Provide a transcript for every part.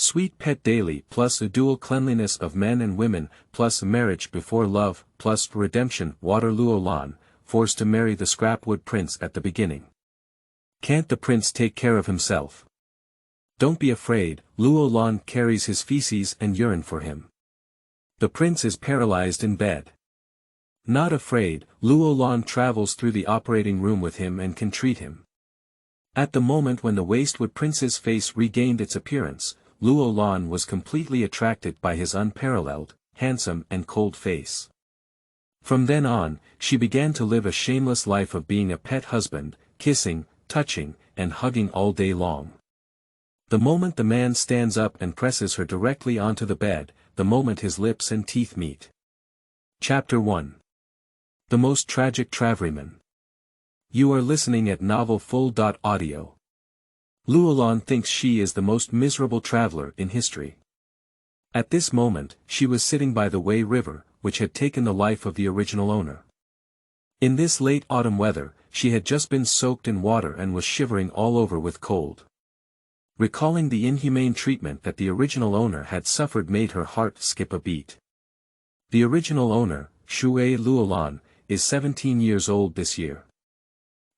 Sweet pet daily plus a dual cleanliness of men and women plus marriage before love plus redemption. Water. Luo Lan, forced to marry the Scrapwood Prince at the beginning. Can't the prince take care of himself? Don't be afraid, Luo Lan carries his feces and urine for him. The prince is paralyzed in bed. Not afraid, Luo Lan travels through the operating room with him and can treat him. At the moment when the Wastewood Prince's face regained its appearance, Luo Lan was completely attracted by his unparalleled, handsome and cold face. From then on, she began to live a shameless life of being a pet husband, kissing, touching, and hugging all day long. The moment the man stands up and presses her directly onto the bed, the moment his lips and teeth meet. Chapter 1. The Most Tragic Traveryman. You are listening at Novel Full.audio. Luo Lan thinks she is the most miserable traveler in history. At this moment, she was sitting by the Wei River, which had taken the life of the original owner. In this late autumn weather, she had just been soaked in water and was shivering all over with cold. Recalling the inhumane treatment that the original owner had suffered made her heart skip a beat. The original owner, Shui Luo Lan, is 17 years old this year.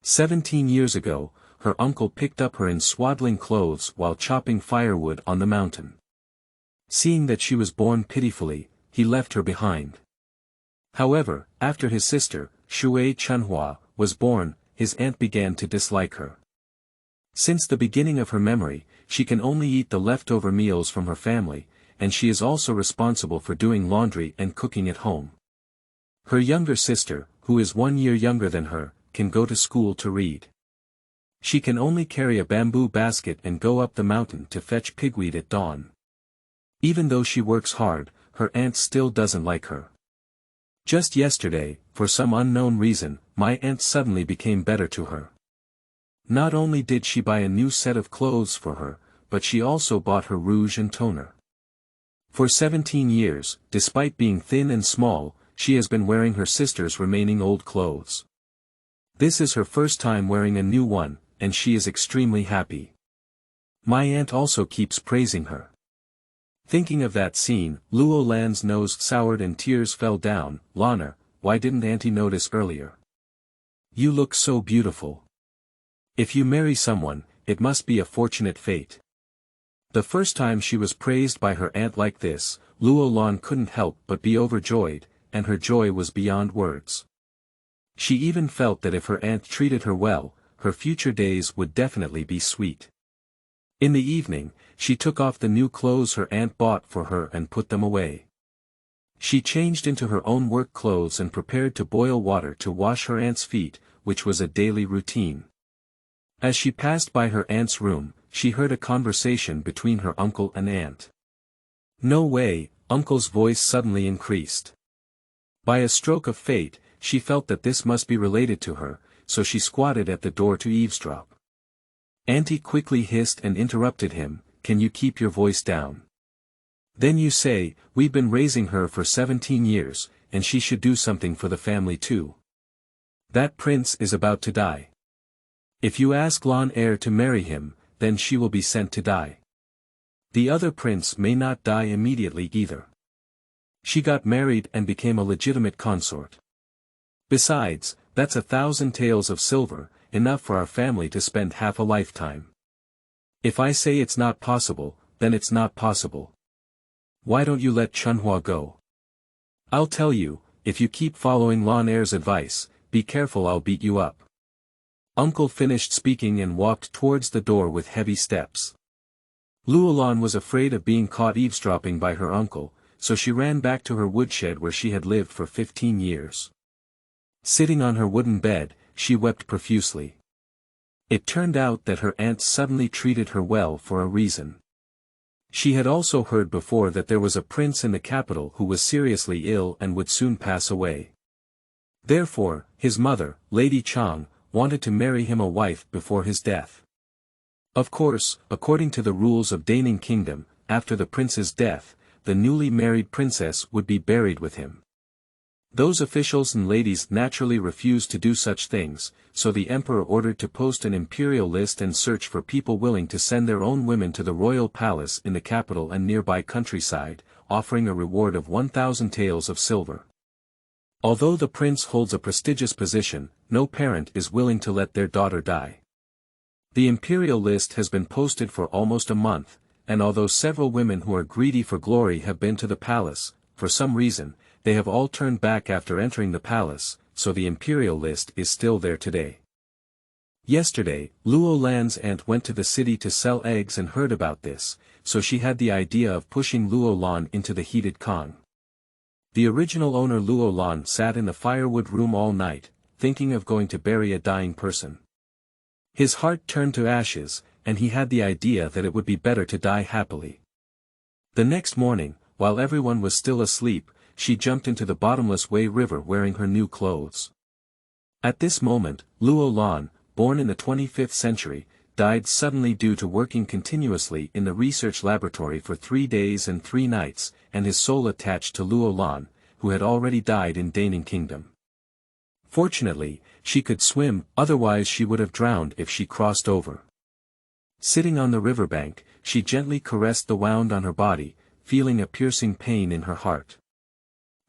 17 years ago, her uncle picked up her in swaddling clothes while chopping firewood on the mountain. Seeing that she was born pitifully, he left her behind. However, after his sister, Shui Chunhua, was born, his aunt began to dislike her. Since the beginning of her memory, she can only eat the leftover meals from her family, and she is also responsible for doing laundry and cooking at home. Her younger sister, who is 1 year younger than her, can go to school to read. She can only carry a bamboo basket and go up the mountain to fetch pigweed at dawn. Even though she works hard, her aunt still doesn't like her. Just yesterday, for some unknown reason, my aunt suddenly became better to her. Not only did she buy a new set of clothes for her, but she also bought her rouge and toner. For 17 years, despite being thin and small, she has been wearing her sister's remaining old clothes. This is her first time wearing a new one, and she is extremely happy. My aunt also keeps praising her. Thinking of that scene, Luo Lan's nose soured and tears fell down. Lana, why didn't Auntie notice earlier? You look so beautiful. If you marry someone, it must be a fortunate fate. The first time she was praised by her aunt like this, Luo Lan couldn't help but be overjoyed, and her joy was beyond words. She even felt that if her aunt treated her well, her future days would definitely be sweet. In the evening, she took off the new clothes her aunt bought for her and put them away. She changed into her own work clothes and prepared to boil water to wash her aunt's feet, which was a daily routine. As she passed by her aunt's room, she heard a conversation between her uncle and aunt. No way, uncle's voice suddenly increased. By a stroke of fate, she felt that this must be related to her, so she squatted at the door to eavesdrop. Auntie quickly hissed and interrupted him, "Can you keep your voice down? Then you say, we've been raising her for 17 years, and she should do something for the family too. That prince is about to die. If you ask Lan heir to marry him, then she will be sent to die. The other prince may not die immediately either. She got married and became a legitimate consort. Besides, that's 1,000 taels of silver, enough for our family to spend half a lifetime. If I say it's not possible, then it's not possible. Why don't you let Chunhua go? I'll tell you, if you keep following Lan heir's advice, be careful, I'll beat you up." Uncle finished speaking and walked towards the door with heavy steps. Luo Lan was afraid of being caught eavesdropping by her uncle, so she ran back to her woodshed where she had lived for 15 years. Sitting on her wooden bed, she wept profusely. It turned out that her aunt suddenly treated her well for a reason. She had also heard before that there was a prince in the capital who was seriously ill and would soon pass away. Therefore, his mother, Lady Chang, wanted to marry him a wife before his death. Of course, according to the rules of Daning Kingdom, after the prince's death, the newly married princess would be buried with him. Those officials and ladies naturally refused to do such things, so the emperor ordered to post an imperial list and search for people willing to send their own women to the royal palace in the capital and nearby countryside, offering a reward of 1,000 taels of silver. Although the prince holds a prestigious position, no parent is willing to let their daughter die. The imperial list has been posted for almost a month, and although several women who are greedy for glory have been to the palace, for some reason, they have all turned back after entering the palace, so the imperial list is still there today. Yesterday, Luo Lan's aunt went to the city to sell eggs and heard about this, so she had the idea of pushing Luo Lan into the heated Kong. The original owner Luo Lan sat in the firewood room all night, thinking of going to bury a dying person. His heart turned to ashes, and he had the idea that it would be better to die happily. The next morning, while everyone was still asleep, she jumped into the bottomless Wei River wearing her new clothes. At this moment, Luo Lan, born in the 25th century, died suddenly due to working continuously in the research laboratory for 3 days and 3 nights, and his soul attached to Luo Lan, who had already died in Daning Kingdom. Fortunately, she could swim, otherwise she would have drowned if she crossed over. Sitting on the riverbank, she gently caressed the wound on her body, feeling a piercing pain in her heart.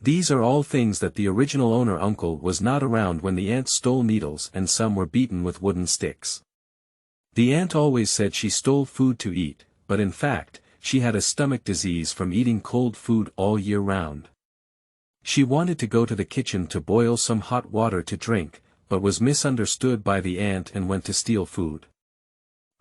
These are all things that the original owner uncle was not around when the aunt stole needles and some were beaten with wooden sticks. The aunt always said she stole food to eat, but in fact, she had a stomach disease from eating cold food all year round. She wanted to go to the kitchen to boil some hot water to drink, but was misunderstood by the aunt and went to steal food.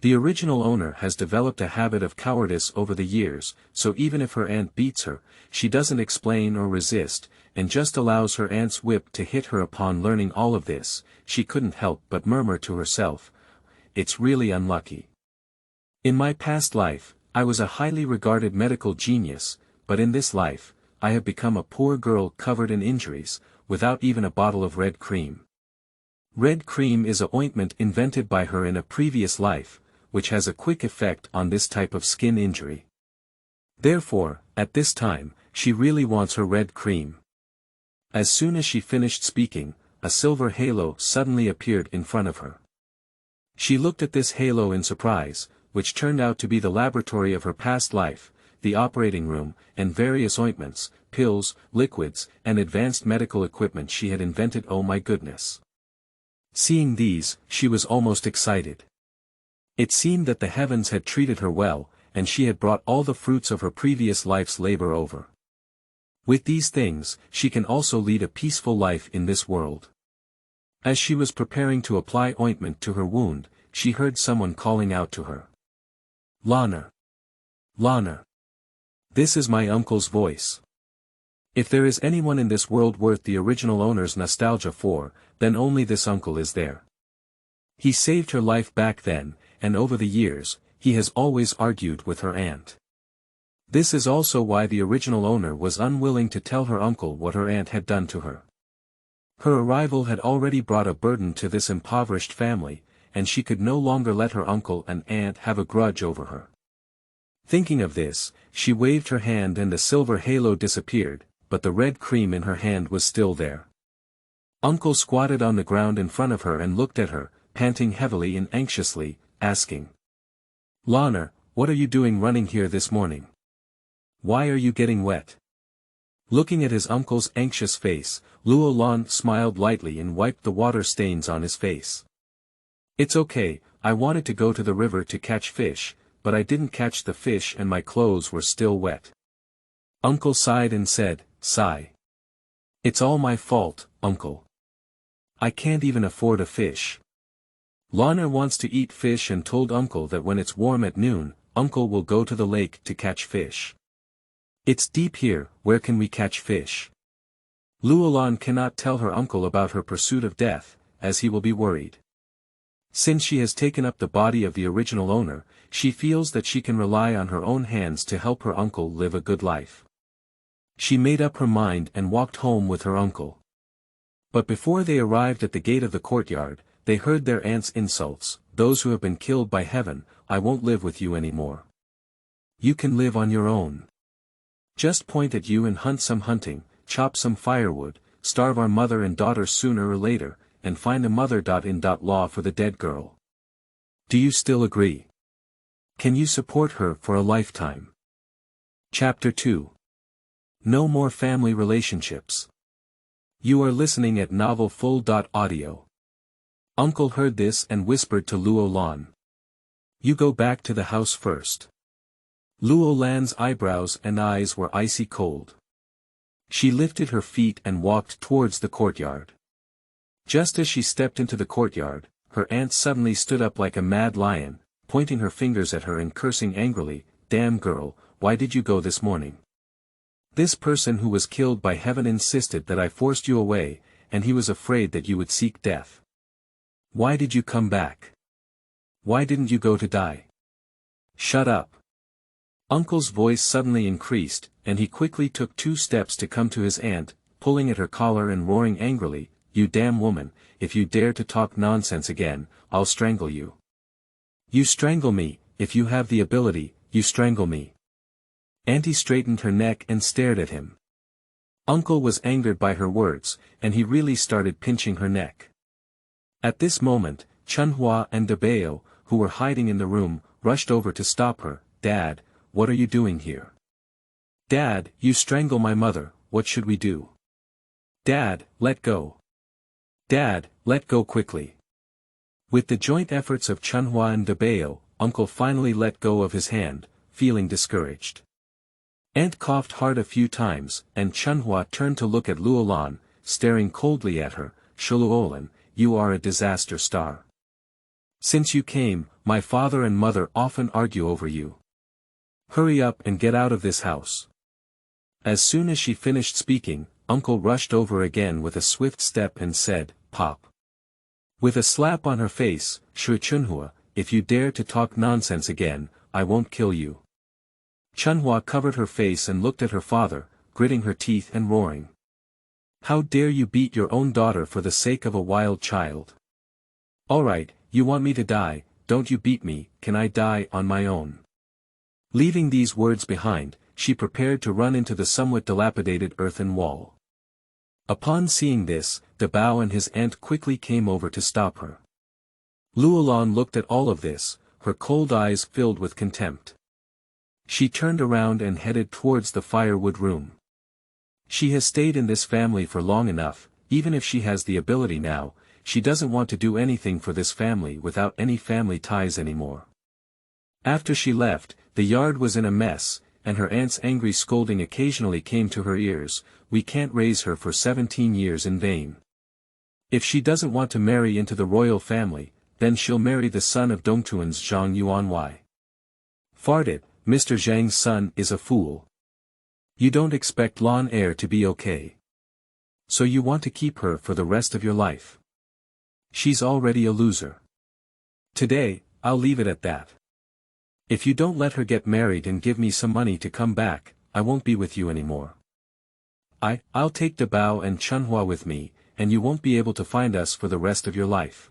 The original owner has developed a habit of cowardice over the years, so even if her aunt beats her, she doesn't explain or resist, and just allows her aunt's whip to hit her. Upon learning all of this, she couldn't help but murmur to herself, "It's really unlucky. In my past life, I was a highly regarded medical genius, but in this life, I have become a poor girl covered in injuries, without even a bottle of red cream." Red cream is an ointment invented by her in a previous life, which has a quick effect on this type of skin injury. Therefore, at this time, she really wants her red cream. As soon as she finished speaking, a silver halo suddenly appeared in front of her. She looked at this halo in surprise, which turned out to be the laboratory of her past life, the operating room, and various ointments, pills, liquids, and advanced medical equipment she had invented. Oh my goodness! Seeing these, she was almost excited. It seemed that the heavens had treated her well, and she had brought all the fruits of her previous life's labor over. With these things, she can also lead a peaceful life in this world. As she was preparing to apply ointment to her wound, she heard someone calling out to her. "Lana! Lana! This is my uncle's voice. If there is anyone in this world worth the original owner's nostalgia for, then only this uncle is there. He saved her life back then, and over the years, he has always argued with her aunt. This is also why the original owner was unwilling to tell her uncle what her aunt had done to her. Her arrival had already brought a burden to this impoverished family, and she could no longer let her uncle and aunt have a grudge over her. Thinking of this, she waved her hand and the silver halo disappeared, but the red cream in her hand was still there. Uncle squatted on the ground in front of her and looked at her, panting heavily and anxiously, asking, "Lana, what are you doing running here this morning? Why are you getting wet?" Looking at his uncle's anxious face, Luo Lan smiled lightly and wiped the water stains on his face. "It's okay, I wanted to go to the river to catch fish, but I didn't catch the fish and my clothes were still wet." Uncle sighed and said, "Sigh. It's all my fault, Uncle. I can't even afford a fish." Lana wants to eat fish and told Uncle that when it's warm at noon, Uncle will go to the lake to catch fish. "It's deep here, where can we catch fish?" Luo Lan cannot tell her uncle about her pursuit of death, as he will be worried. Since she has taken up the body of the original owner, she feels that she can rely on her own hands to help her uncle live a good life. She made up her mind and walked home with her uncle. But before they arrived at the gate of the courtyard, they heard their aunt's insults, "Those who have been killed by heaven, I won't live with you anymore. You can live on your own. Just point at you and hunt some hunting, chop some firewood, starve our mother and daughter sooner or later, and find a mother.in.law for the dead girl. Do you still agree? Can you support her for a lifetime? Chapter 2. No more family relationships. You are listening at novelfull.audio. Uncle heard this and whispered to Luo Lan. You go back to the house first. Luo Lan's eyebrows and eyes were icy cold. She lifted her feet and walked towards the courtyard. Just as she stepped into the courtyard, her aunt suddenly stood up like a mad lion, pointing her fingers at her and cursing angrily, "Damn girl, why did you go this morning? This person who was killed by heaven insisted that I forced you away, and he was afraid that you would seek death. Why did you come back? Why didn't you go to die? Shut up." Uncle's voice suddenly increased, and he quickly took 2 steps to come to his aunt, pulling at her collar and roaring angrily, "You damn woman, if you dare to talk nonsense again, I'll strangle you. You strangle me, if you have the ability, you strangle me." Auntie straightened her neck and stared at him. Uncle was angered by her words, and he really started pinching her neck. At this moment, Chunhua and Dabeo, who were hiding in the room, rushed over to stop her. "Dad, what are you doing here? Dad, you strangle my mother, what should we do? Dad, let go. Dad, let go quickly." With the joint efforts of Chunhua and Dabeo, Uncle finally let go of his hand, feeling discouraged. Aunt coughed hard a few times, and Chunhua turned to look at Luo Lan, staring coldly at her. "Luo Lan, you are a disaster star. Since you came, my father and mother often argue over you. Hurry up and get out of this house." As soon as she finished speaking, Uncle rushed over again with a swift step and said, "Pop." With a slap on her face, "Shui Chunhua, if you dare to talk nonsense again, I won't kill you." Chunhua covered her face and looked at her father, gritting her teeth and roaring. "How dare you beat your own daughter for the sake of a wild child? Alright, you want me to die, don't you beat me, can I die on my own?" Leaving these words behind, she prepared to run into the somewhat dilapidated earthen wall. Upon seeing this, Dabao and his aunt quickly came over to stop her. Luo Lan looked at all of this, her cold eyes filled with contempt. She turned around and headed towards the firewood room. She has stayed in this family for long enough, even if she has the ability now, she doesn't want to do anything for this family without any family ties anymore. After she left, the yard was in a mess, and her aunt's angry scolding occasionally came to her ears. "We can't raise her for 17 years in vain. If she doesn't want to marry into the royal family, then she'll marry the son of Dongtuan's Zhang Yuanwei. Fart it, Mr. Zhang's son is a fool. You don't expect Lan heir to be okay. So you want to keep her for the rest of your life. She's already a loser. Today, I'll leave it at that. If you don't let her get married and give me some money to come back, I won't be with you anymore. I'll take Dabao and Chunhua with me, and you won't be able to find us for the rest of your life."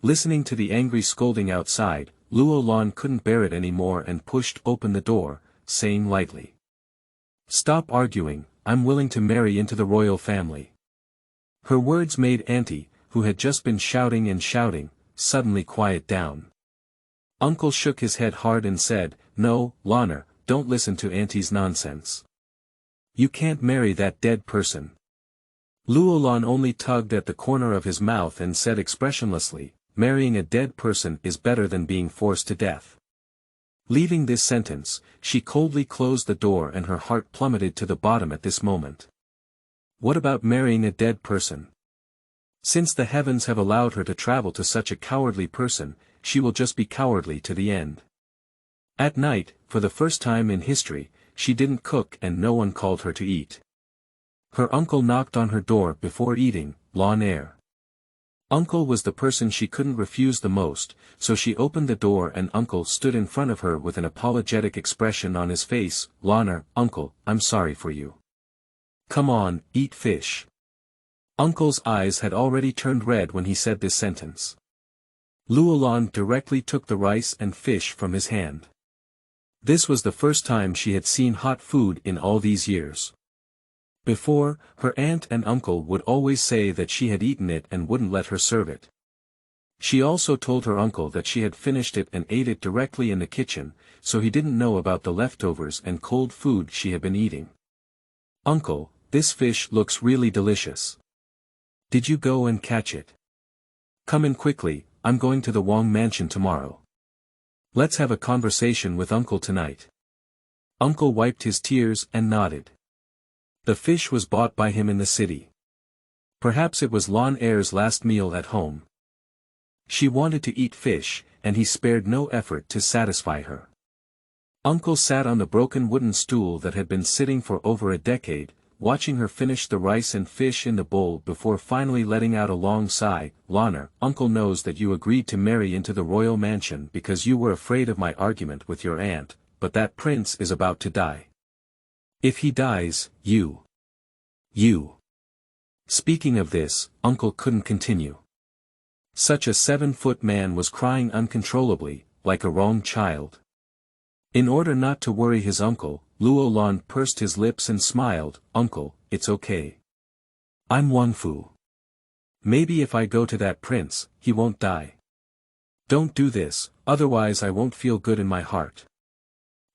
Listening to the angry scolding outside, Luo Lan couldn't bear it anymore and pushed open the door, saying lightly, "Stop arguing, I'm willing to marry into the royal family." Her words made Auntie, who had just been shouting and shouting, suddenly quiet down. Uncle shook his head hard and said, "No, Lanner, don't listen to Auntie's nonsense. You can't marry that dead person." Luo Lan only tugged at the corner of his mouth and said expressionlessly, "Marrying a dead person is better than being forced to death." Leaving this sentence, she coldly closed the door and her heart plummeted to the bottom at this moment. What about marrying a dead person? Since the heavens have allowed her to travel to such a cowardly person, she will just be cowardly to the end. At night, for the first time in history, she didn't cook and no one called her to eat. Her uncle knocked on her door before eating. Lan heir. Uncle was the person she couldn't refuse the most, so she opened the door and Uncle stood in front of her with an apologetic expression on his face. "Lanner, Uncle, I'm sorry for you. Come on, eat fish." Uncle's eyes had already turned red when he said this sentence. Luo Lan directly took the rice and fish from his hand. This was the first time she had seen hot food in all these years. Before, her aunt and uncle would always say that she had eaten it and wouldn't let her serve it. She also told her uncle that she had finished it and ate it directly in the kitchen, so he didn't know about the leftovers and cold food she had been eating. "Uncle, this fish looks really delicious. Did you go and catch it? Come in quickly, I'm going to the Wang mansion tomorrow. Let's have a conversation with Uncle tonight." Uncle wiped his tears and nodded. The fish was bought by him in the city. Perhaps it was Lan Er's last meal at home. She wanted to eat fish, and he spared no effort to satisfy her. Uncle sat on the broken wooden stool that had been sitting for over a decade, watching her finish the rice and fish in the bowl before finally letting out a long sigh. "Lanner, Uncle knows that you agreed to marry into the royal mansion because you were afraid of my argument with your aunt, but that prince is about to die. If he dies, you. Speaking of this, Uncle couldn't continue. Such a 7-foot man was crying uncontrollably, like a wronged child. In order not to worry his uncle, Luo Lan pursed his lips and smiled. "Uncle, it's okay. I'm Wang Fu. Maybe if I go to that prince, he won't die. Don't do this, otherwise I won't feel good in my heart.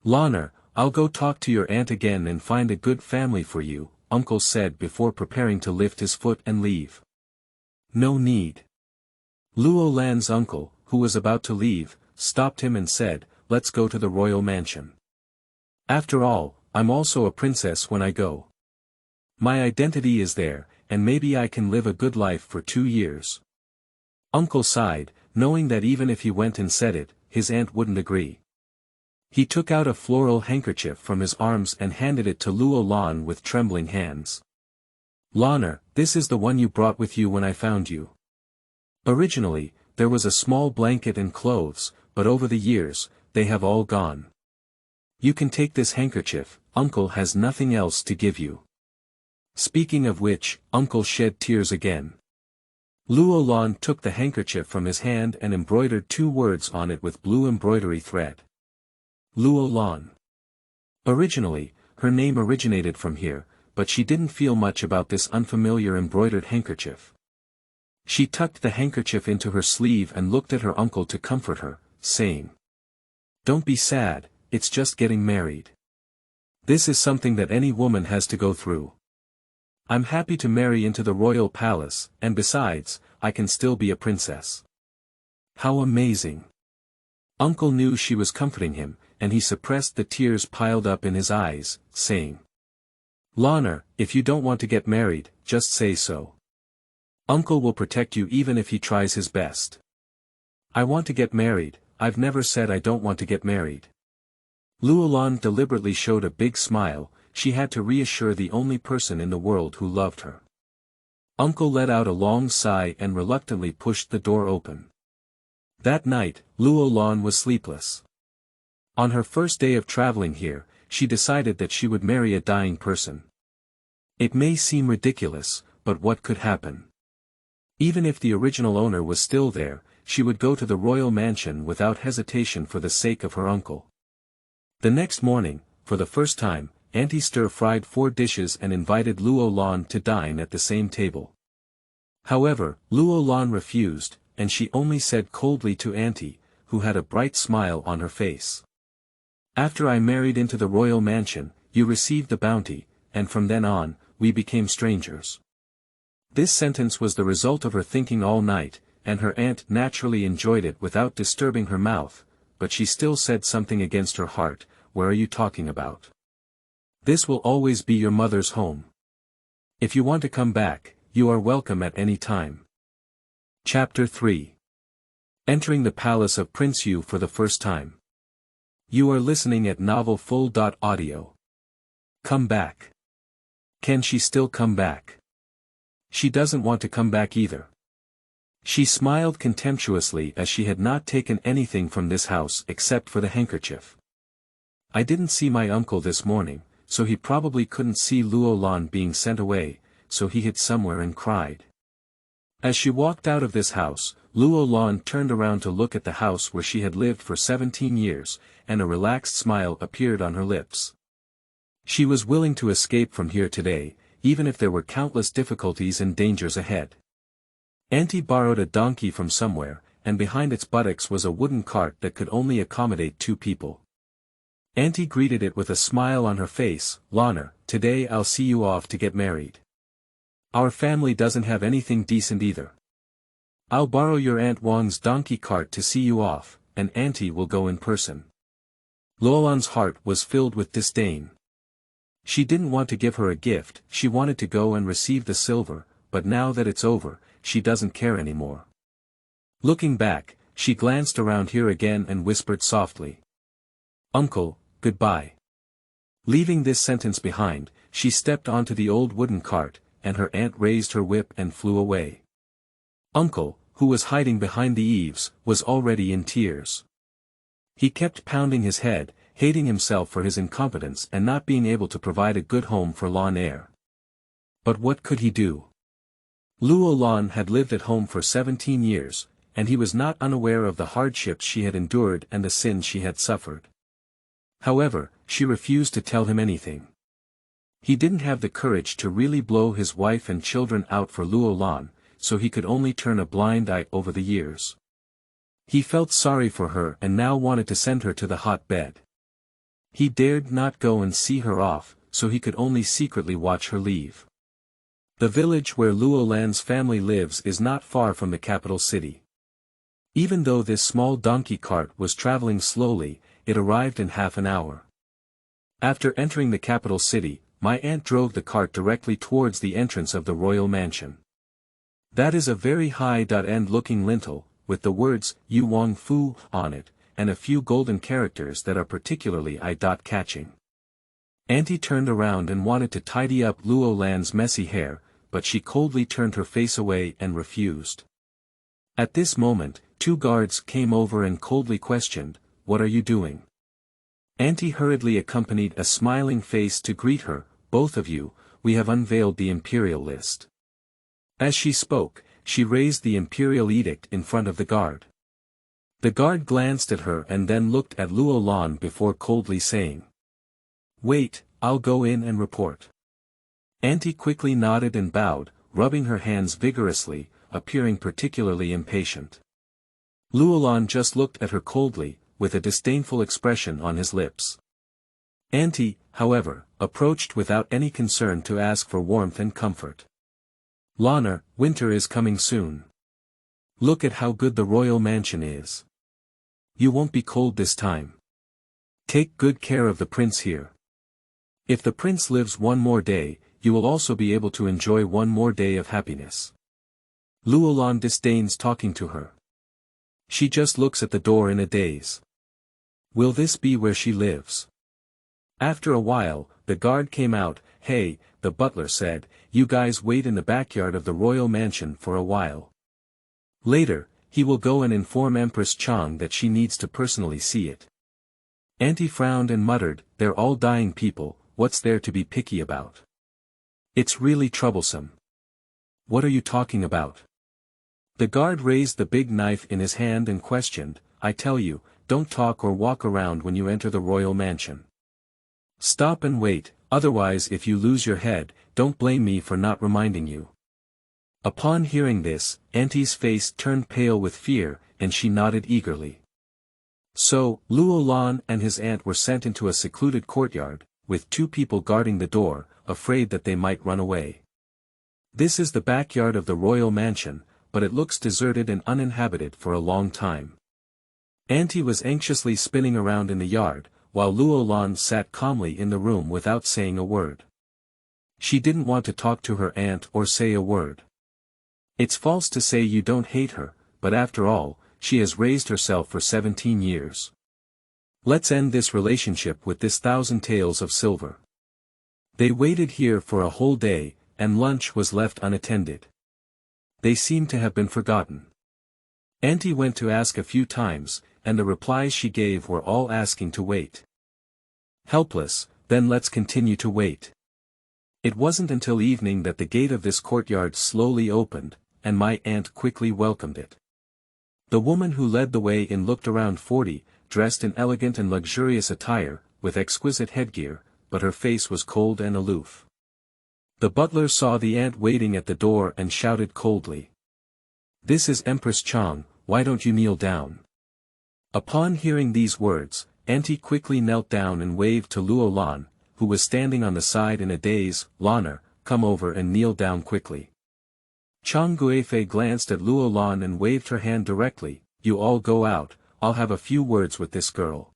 Lanner, I'll go talk to your aunt again and find a good family for you," Uncle said before preparing to lift his foot and leave. "No need." Luo Lan's uncle, who was about to leave, stopped him and said, "Let's go to the royal mansion. After all, I'm also a princess when I go. My identity is there, and maybe I can live a good life for 2 years." Uncle sighed, knowing that even if he went and said it, his aunt wouldn't agree. He took out a floral handkerchief from his arms and handed it to Luo Lan with trembling hands. "Lanner, this is the one you brought with you when I found you. Originally, there was a small blanket and clothes, but over the years, they have all gone. You can take this handkerchief, Uncle has nothing else to give you." Speaking of which, Uncle shed tears again. Luo Lan took the handkerchief from his hand and embroidered 2 words on it with blue embroidery thread. Luo Lan. Originally, her name originated from here, but she didn't feel much about this unfamiliar embroidered handkerchief. She tucked the handkerchief into her sleeve and looked at her uncle to comfort her, saying, "Don't be sad, it's just getting married. This is something that any woman has to go through. I'm happy to marry into the royal palace, and besides, I can still be a princess." How amazing! Uncle knew she was comforting him, and he suppressed the tears piled up in his eyes, saying, "Lanner, if you don't want to get married, just say so. Uncle will protect you even if he tries his best." "I want to get married, I've never said I don't want to get married." Luo Lan deliberately showed a big smile, she had to reassure the only person in the world who loved her. Uncle let out a long sigh and reluctantly pushed the door open. That night, Luo Lan was sleepless. On her first day of traveling here, she decided that she would marry a dying person. It may seem ridiculous, but what could happen? Even if the original owner was still there, she would go to the royal mansion without hesitation for the sake of her uncle. The next morning, for the first time, Auntie stir-fried 4 dishes and invited Luo Lan to dine at the same table. However, Luo Lan refused, and she only said coldly to Auntie, who had a bright smile on her face, "After I married into the royal mansion, you received the bounty, and from then on, we became strangers." This sentence was the result of her thinking all night, and her aunt naturally enjoyed it without disturbing her mouth, but she still said something against her heart. "Where are you talking about? This will always be your mother's home. If you want to come back, you are welcome at any time." Chapter 3. Entering the palace of Prince Yu for the first time. You are listening at novelfull.audio. Come back. Can she still come back? She doesn't want to come back either. She smiled contemptuously as she had not taken anything from this house except for the handkerchief. "I didn't see my uncle this morning, so he probably couldn't see Luo Lan being sent away, so he hid somewhere and cried." As she walked out of this house, Luo Lan turned around to look at the house where she had lived for 17 years, and a relaxed smile appeared on her lips. She was willing to escape from here today, even if there were countless difficulties and dangers ahead. Auntie borrowed a donkey from somewhere, and behind its buttocks was a wooden cart that could only accommodate 2 people. Auntie greeted it with a smile on her face. "Lana, today I'll see you off to get married. Our family doesn't have anything decent either. I'll borrow your Aunt Wang's donkey cart to see you off, and Auntie will go in person." Luo Lan's heart was filled with disdain. She didn't want to give her a gift, she wanted to go and receive the silver, but now that it's over, she doesn't care anymore. Looking back, she glanced around here again and whispered softly, "Uncle, goodbye." Leaving this sentence behind, she stepped onto the old wooden cart, and her aunt raised her whip and flew away. Uncle, who was hiding behind the eaves, was already in tears. He kept pounding his head, hating himself for his incompetence and not being able to provide a good home for Lan Er. But what could he do? Luo Lan had lived at home for 17 years, and he was not unaware of the hardships she had endured and the sins she had suffered. However, she refused to tell him anything. He didn't have the courage to really blow his wife and children out for Luo Lan, so he could only turn a blind eye over the years. He felt sorry for her and now wanted to send her to the hot bed. He dared not go and see her off, so he could only secretly watch her leave. The village where Luo Lan's family lives is not far from the capital city. Even though this small donkey cart was traveling slowly, it arrived in half an hour. After entering the capital city, my aunt drove the cart directly towards the entrance of the royal mansion. That is a very high-end-looking lintel, with the words "Yu Wang Fu" on it, and a few golden characters that are particularly eye-catching. Auntie turned around and wanted to tidy up Luo Lan's messy hair, but she coldly turned her face away and refused. At this moment, 2 guards came over and coldly questioned, "What are you doing?" Auntie hurriedly accompanied a smiling face to greet her, "Both of you, we have unveiled the imperial list." As she spoke, she raised the imperial edict in front of the guard. The guard glanced at her and then looked at Luo Lan before coldly saying, "Wait, I'll go in and report." Auntie quickly nodded and bowed, rubbing her hands vigorously, appearing particularly impatient. Luo Lan just looked at her coldly, with a disdainful expression on his lips. Auntie, however, approached without any concern to ask for warmth and comfort. "Lana, winter is coming soon. Look at how good the royal mansion is. You won't be cold this time. Take good care of the prince here. If the prince lives one more day, you will also be able to enjoy one more day of happiness." Luo Lan disdains talking to her. She just looks at the door in a daze. Will this be where she lives? After a while, the guard came out. "Hey," the butler said, "you guys wait in the backyard of the royal mansion for a while. Later, he will go and inform Empress Chang that she needs to personally see it." Auntie frowned and muttered, "They're all dying people, what's there to be picky about? It's really troublesome." "What are you talking about?" The guard raised the big knife in his hand and questioned, "I tell you, don't talk or walk around when you enter the royal mansion. Stop and wait, otherwise if you lose your head, don't blame me for not reminding you." Upon hearing this, Auntie's face turned pale with fear, and she nodded eagerly. So, Luo Lan and his aunt were sent into a secluded courtyard, with 2 people guarding the door, afraid that they might run away. This is the backyard of the royal mansion, but it looks deserted and uninhabited for a long time. Auntie was anxiously spinning around in the yard, while Luo Lan sat calmly in the room without saying a word. She didn't want to talk to her aunt or say a word. It's false to say you don't hate her, but after all, she has raised herself for 17 years. Let's end this relationship with this 1,000 taels of silver. They waited here for a whole day, and lunch was left unattended. They seemed to have been forgotten. Auntie went to ask a few times, and the replies she gave were all asking to wait. Helpless, then let's continue to wait. It wasn't until evening that the gate of this courtyard slowly opened, and my aunt quickly welcomed it. The woman who led the way in looked around 40, dressed in elegant and luxurious attire, with exquisite headgear, but her face was cold and aloof. The butler saw the aunt waiting at the door and shouted coldly. "This is Empress Chang, why don't you kneel down?" Upon hearing these words, Auntie quickly knelt down and waved to Luo Lan, who was standing on the side in a daze. "Lanner, come over and kneel down quickly." Chang Guifei glanced at Luo Lan and waved her hand directly. "You all go out, I'll have a few words with this girl."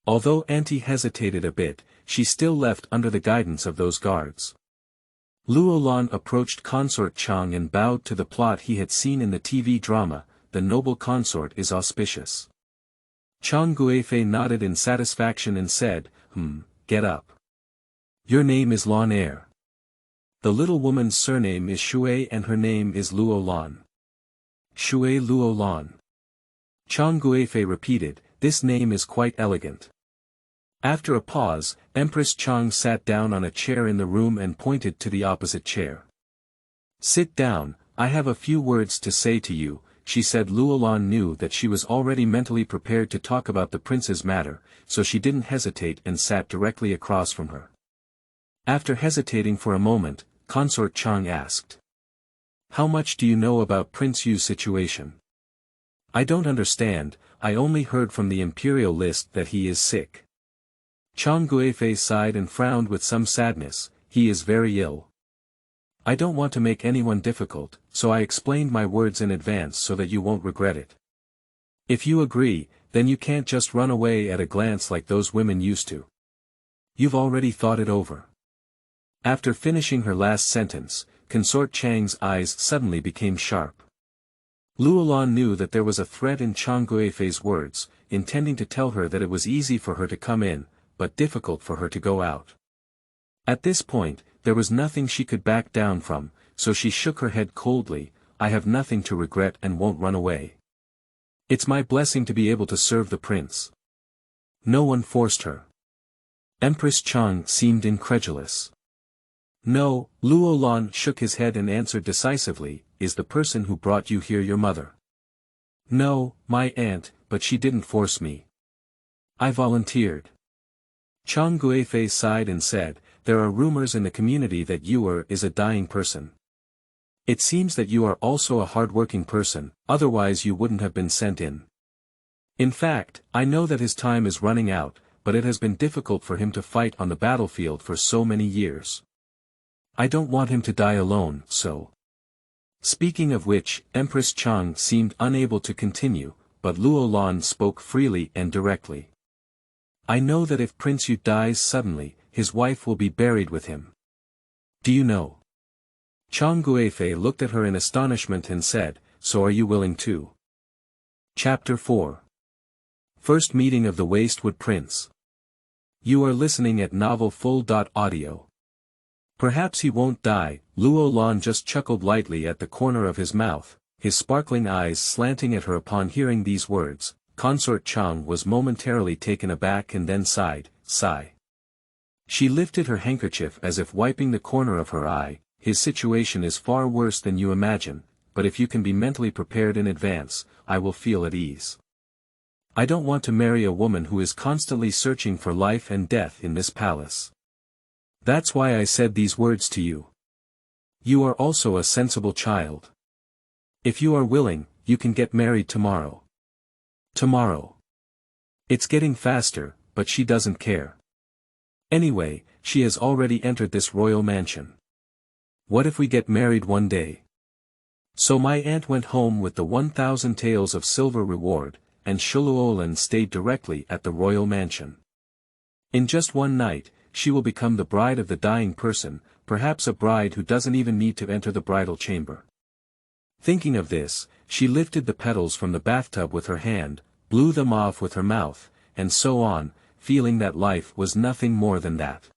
Although Auntie hesitated a bit, she still left under the guidance of those guards. Luo Lan approached Consort Chang and bowed to the plot he had seen in the TV drama, "The noble consort is auspicious." Chang Guifei nodded in satisfaction and said, Get up. Your name is Lan Er. The little woman's surname is Shui and her name is Luo Lan." "Shui Luo Lan." Chang Guifei repeated, "This name is quite elegant." After a pause, Empress Chang sat down on a chair in the room and pointed to the opposite chair. "Sit down, I have a few words to say to you," she said. Luo Lan knew that she was already mentally prepared to talk about the prince's matter, so she didn't hesitate and sat directly across from her. After hesitating for a moment, Consort Chang asked, "How much do you know about Prince Yu's situation?" "I don't understand, I only heard from the imperial list that he is sick." Chang Guifei sighed and frowned with some sadness. "He is very ill. I don't want to make anyone difficult, so I explained my words in advance so that you won't regret it. If you agree, then you can't just run away at a glance like those women used to. You've already thought it over." After finishing her last sentence, Consort Chang's eyes suddenly became sharp. Luo Lan knew that there was a threat in Chang Guifei's words, intending to tell her that it was easy for her to come in, but difficult for her to go out. At this point, there was nothing she could back down from, so she shook her head coldly. "I have nothing to regret and won't run away. It's my blessing to be able to serve the prince." No one forced her. Empress Chang seemed incredulous. "No," Luo Lan shook his head and answered decisively, "Is the person who brought you here your mother?" "No, my aunt, but she didn't force me. I volunteered." Chang Guifei sighed and said, "There are rumors in the community that you is a dying person. It seems that you are also a hard-working person, otherwise you wouldn't have been sent in. In fact, I know that his time is running out, but it has been difficult for him to fight on the battlefield for so many years. I don't want him to die alone, so." Speaking of which, Empress Chang seemed unable to continue, but Luo Lan spoke freely and directly. "I know that if Prince Yu dies suddenly, his wife will be buried with him. Do you know?" Chang Guifei looked at her in astonishment and said, "So are you willing to?" Chapter 4. First Meeting of the Wastewood Prince. You are listening at novelfull.audio. "Perhaps he won't die," Luo Lan just chuckled lightly at the corner of his mouth, his sparkling eyes slanting at her. Upon hearing these words, Consort Chang was momentarily taken aback and then sighed. She lifted her handkerchief as if wiping the corner of her eye. "His situation is far worse than you imagine, but if you can be mentally prepared in advance, I will feel at ease. I don't want to marry a woman who is constantly searching for life and death in this palace. That's why I said these words to you. You are also a sensible child. If you are willing, you can get married tomorrow." "Tomorrow. It's getting faster, but she doesn't care. Anyway, she has already entered this royal mansion. What if we get married one day?" So my aunt went home with the 1,000 taels of silver reward, and Luo Lan stayed directly at the royal mansion. In just one night, she will become the bride of the dying person, perhaps a bride who doesn't even need to enter the bridal chamber. Thinking of this, she lifted the petals from the bathtub with her hand, blew them off with her mouth, and so on, feeling that life was nothing more than that.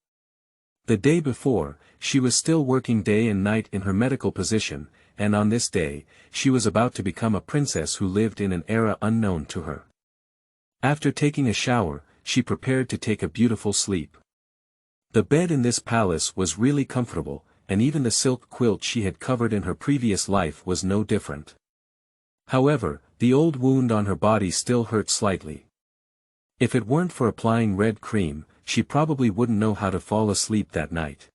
The day before, she was still working day and night in her medical position, and on this day, she was about to become a princess who lived in an era unknown to her. After taking a shower, she prepared to take a beautiful sleep. The bed in this palace was really comfortable, and even the silk quilt she had covered in her previous life was no different. However, the old wound on her body still hurt slightly. If it weren't for applying red cream, she probably wouldn't know how to fall asleep that night.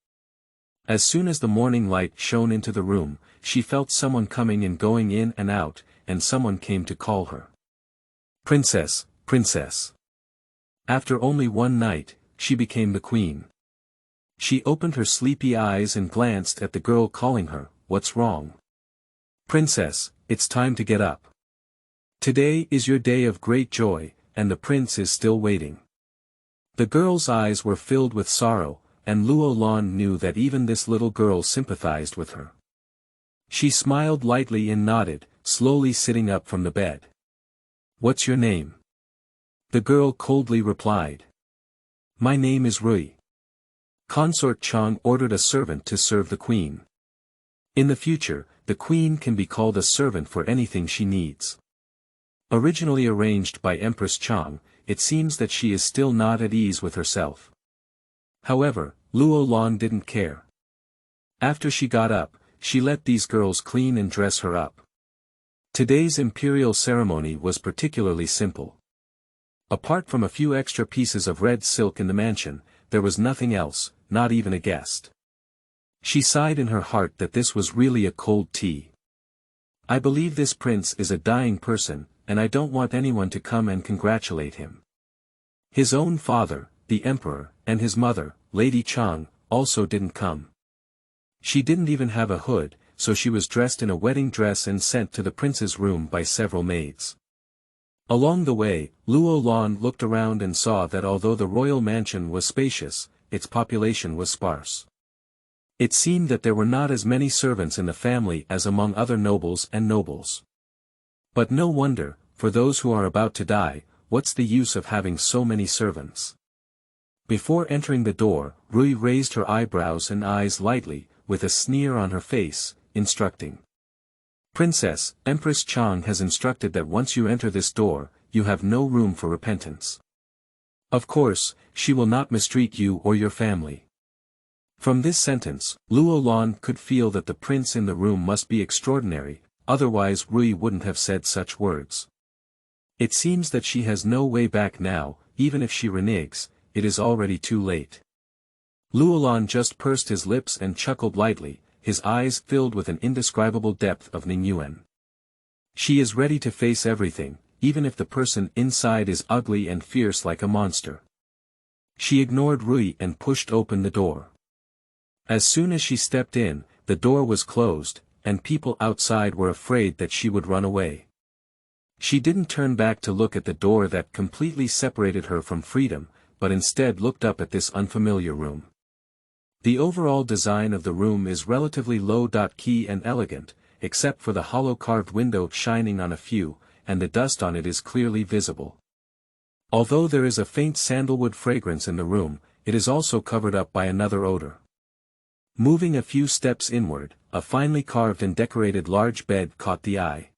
As soon as the morning light shone into the room, she felt someone coming and going in and out, and someone came to call her. Princess, princess. After only one night, she became the queen. She opened her sleepy eyes and glanced at the girl calling her. What's wrong? Princess, it's time to get up. Today is your day of great joy, and the prince is still waiting. The girl's eyes were filled with sorrow, and Luo Lan knew that even this little girl sympathized with her. She smiled lightly and nodded, slowly sitting up from the bed. What's your name? The girl coldly replied. My name is Rui. Consort Chang ordered a servant to serve the queen. In the future, the queen can be called a servant for anything she needs. Originally arranged by Empress Chang, it seems that she is still not at ease with herself. However, Luo Lan didn't care. After she got up, she let these girls clean and dress her up. Today's imperial ceremony was particularly simple. Apart from a few extra pieces of red silk in the mansion, there was nothing else, not even a guest. She sighed in her heart that this was really a cold tea. I believe this prince is a dying person, and I don't want anyone to come and congratulate him. His own father, the emperor, and his mother, Lady Chang, also didn't come. She didn't even have a hood, so she was dressed in a wedding dress and sent to the prince's room by several maids. Along the way, Luo Lan looked around and saw that although the royal mansion was spacious, its population was sparse. It seemed that there were not as many servants in the family as among other nobles and nobles. But no wonder, for those who are about to die, what's the use of having so many servants? Before entering the door, Rui raised her eyebrows and eyes lightly, with a sneer on her face, instructing. Princess, Empress Chang has instructed that once you enter this door, you have no room for repentance. Of course, she will not mistreat you or your family. From this sentence, Luo Lan could feel that the prince in the room must be extraordinary, otherwise Rui wouldn't have said such words. It seems that she has no way back now, even if she reneges, it is already too late. Luo Lan just pursed his lips and chuckled lightly, his eyes filled with an indescribable depth of Ningyuan. She is ready to face everything, even if the person inside is ugly and fierce like a monster. She ignored Rui and pushed open the door. As soon as she stepped in, the door was closed, and people outside were afraid that she would run away. She didn't turn back to look at the door that completely separated her from freedom, but instead looked up at this unfamiliar room. The overall design of the room is relatively low-key and elegant, except for the hollow carved window shining on a few, and the dust on it is clearly visible. Although there is a faint sandalwood fragrance in the room, it is also covered up by another odor. Moving a few steps inward, a finely carved and decorated large bed caught the eye.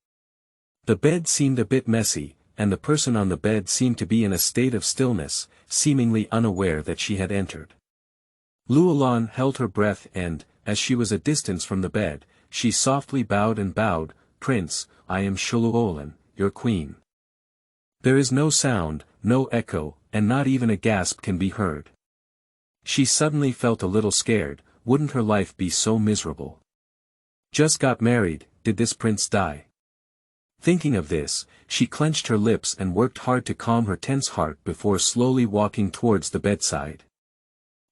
The bed seemed a bit messy, and the person on the bed seemed to be in a state of stillness, seemingly unaware that she had entered. Luo Lan held her breath and, as she was a distance from the bed, she softly bowed and bowed, Prince, I am Luo Lan, your queen. There is no sound, no echo, and not even a gasp can be heard. She suddenly felt a little scared, wouldn't her life be so miserable? Just got married, did this prince die? Thinking of this, she clenched her lips and worked hard to calm her tense heart before slowly walking towards the bedside.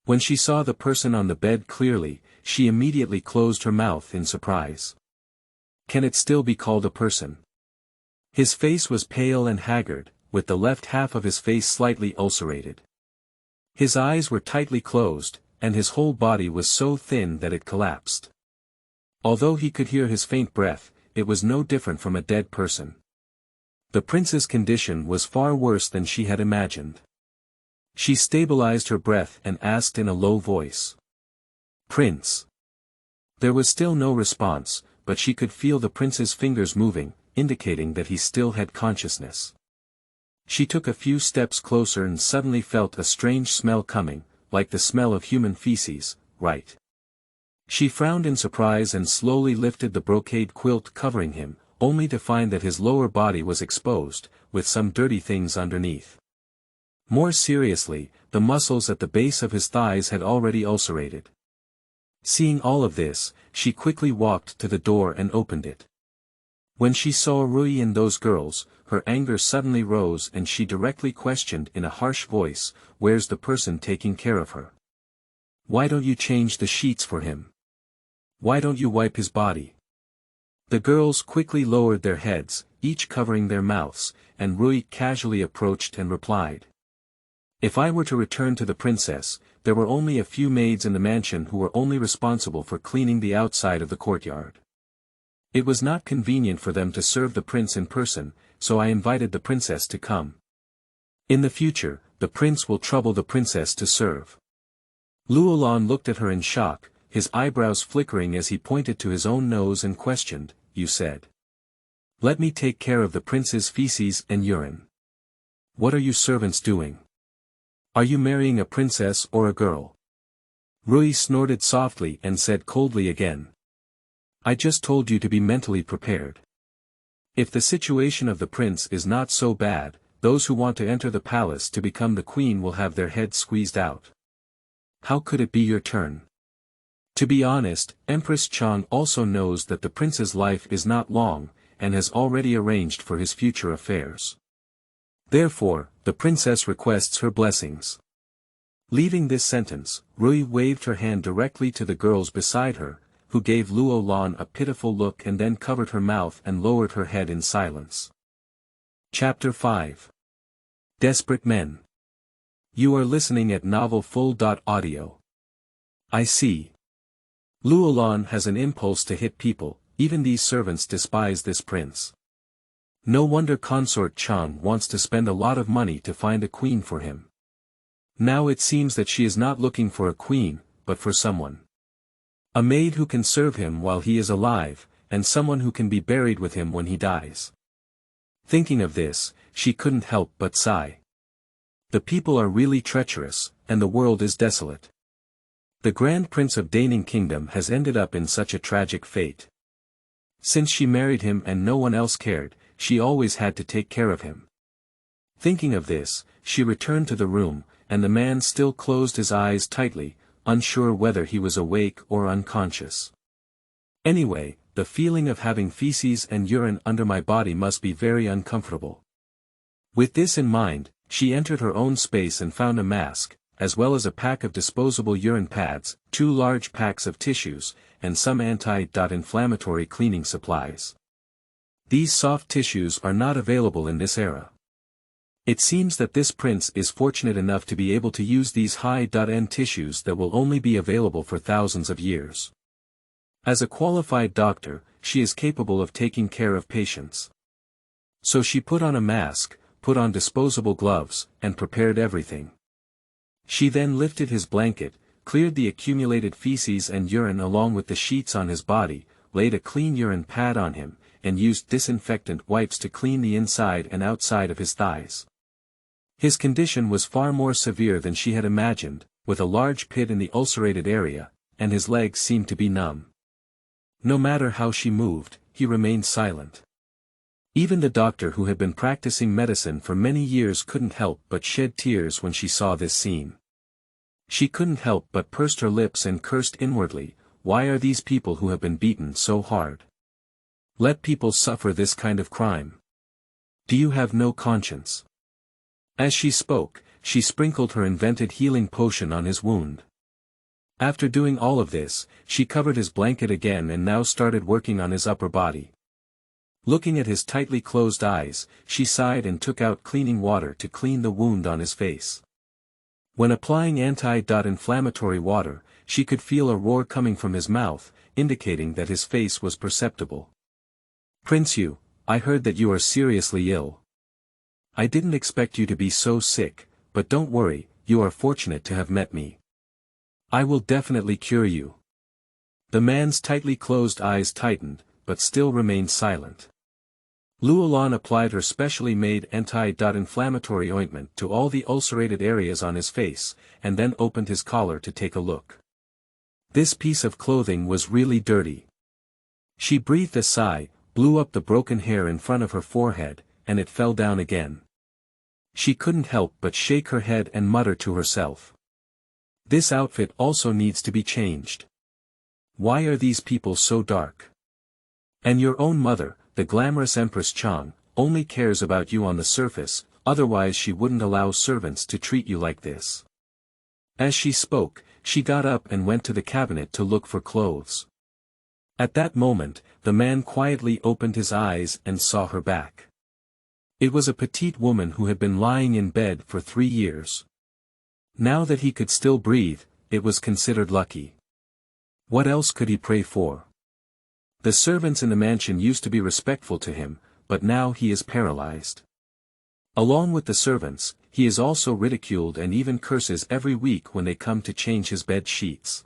When she saw the person on the bed clearly, she immediately closed her mouth in surprise. Can it still be called a person? His face was pale and haggard, with the left half of his face slightly ulcerated. His eyes were tightly closed, and his whole body was so thin that it collapsed. Although he could hear his faint breath, it was no different from a dead person. The prince's condition was far worse than she had imagined. She stabilized her breath and asked in a low voice. Prince. There was still no response, but she could feel the prince's fingers moving, indicating that he still had consciousness. She took a few steps closer and suddenly felt a strange smell coming, like the smell of human feces, right? She frowned in surprise and slowly lifted the brocade quilt covering him, only to find that his lower body was exposed, with some dirty things underneath. More seriously, the muscles at the base of his thighs had already ulcerated. Seeing all of this, she quickly walked to the door and opened it. When she saw Rui and those girls, her anger suddenly rose and she directly questioned in a harsh voice, "Where's the person taking care of her? Why don't you change the sheets for him? Why don't you wipe his body?" The girls quickly lowered their heads, each covering their mouths, and Rui casually approached and replied. "If I were to return to the princess, there were only a few maids in the mansion who were only responsible for cleaning the outside of the courtyard. It was not convenient for them to serve the prince in person, so I invited the princess to come. In the future, the prince will trouble the princess to serve." Luo Lan looked at her in shock, his eyebrows flickering as he pointed to his own nose and questioned, "You said. Let me take care of the prince's feces and urine. What are you servants doing? Are you marrying a princess or a girl?" Rui snorted softly and said coldly again. "I just told you to be mentally prepared. If the situation of the prince is not so bad, those who want to enter the palace to become the queen will have their heads squeezed out. How could it be your turn? To be honest, Empress Chang also knows that the prince's life is not long, and has already arranged for his future affairs. Therefore, the princess requests her blessings." Leaving this sentence, Rui waved her hand directly to the girls beside her, who gave Luo Lan a pitiful look and then covered her mouth and lowered her head in silence. Chapter 5. Desperate Men. You are listening at novelfull.audio. I see. Luo Lan has an impulse to hit people, even these servants despise this prince. No wonder Consort Chang wants to spend a lot of money to find a queen for him. Now it seems that she is not looking for a queen, but for someone. A maid who can serve him while he is alive, and someone who can be buried with him when he dies. Thinking of this, she couldn't help but sigh. The people are really treacherous, and the world is desolate. The Grand Prince of Daning Kingdom has ended up in such a tragic fate. Since she married him and no one else cared, she always had to take care of him. Thinking of this, she returned to the room, and the man still closed his eyes tightly, unsure whether he was awake or unconscious. Anyway, the feeling of having feces and urine under my body must be very uncomfortable. With this in mind, she entered her own space and found a mask, as well as a pack of disposable urine pads, 2 large packs of tissues, and some anti-inflammatory cleaning supplies. These soft tissues are not available in this era. It seems that this prince is fortunate enough to be able to use these high-end tissues that will only be available for thousands of years. As a qualified doctor, she is capable of taking care of patients. So she put on a mask, put on disposable gloves, and prepared everything. She then lifted his blanket, cleared the accumulated feces and urine along with the sheets on his body, laid a clean urine pad on him, and used disinfectant wipes to clean the inside and outside of his thighs. His condition was far more severe than she had imagined, with a large pit in the ulcerated area, and his legs seemed to be numb. No matter how she moved, he remained silent. Even the doctor who had been practicing medicine for many years couldn't help but shed tears when she saw this scene. She couldn't help but pursed her lips and cursed inwardly, "Why are these people who have been beaten so hard? Let people suffer this kind of crime. Do you have no conscience?" As she spoke, she sprinkled her invented healing potion on his wound. After doing all of this, she covered his blanket again and now started working on his upper body. Looking at his tightly closed eyes, she sighed and took out cleaning water to clean the wound on his face. When applying anti-inflammatory water, she could feel a roar coming from his mouth, indicating that his face was perceptible. "Prince Yu, I heard that you are seriously ill. I didn't expect you to be so sick, but don't worry, you are fortunate to have met me. I will definitely cure you." The man's tightly closed eyes tightened, but still remained silent. Luo Lan applied her specially made anti-inflammatory ointment to all the ulcerated areas on his face, and then opened his collar to take a look. This piece of clothing was really dirty. She breathed a sigh, blew up the broken hair in front of her forehead, and it fell down again. She couldn't help but shake her head and mutter to herself. "This outfit also needs to be changed. Why are these people so dark? And your own mother, the glamorous Empress Chang, only cares about you on the surface, otherwise she wouldn't allow servants to treat you like this. As she spoke, she got up and went to the cabinet to look for clothes. At that moment, the man quietly opened his eyes and saw her back. It was a petite woman who had been lying in bed for 3 years. Now that he could still breathe, it was considered lucky. What else could he pray for? The servants in the mansion used to be respectful to him, but now he is paralyzed. Along with the servants, he is also ridiculed and even curses every week when they come to change his bed sheets.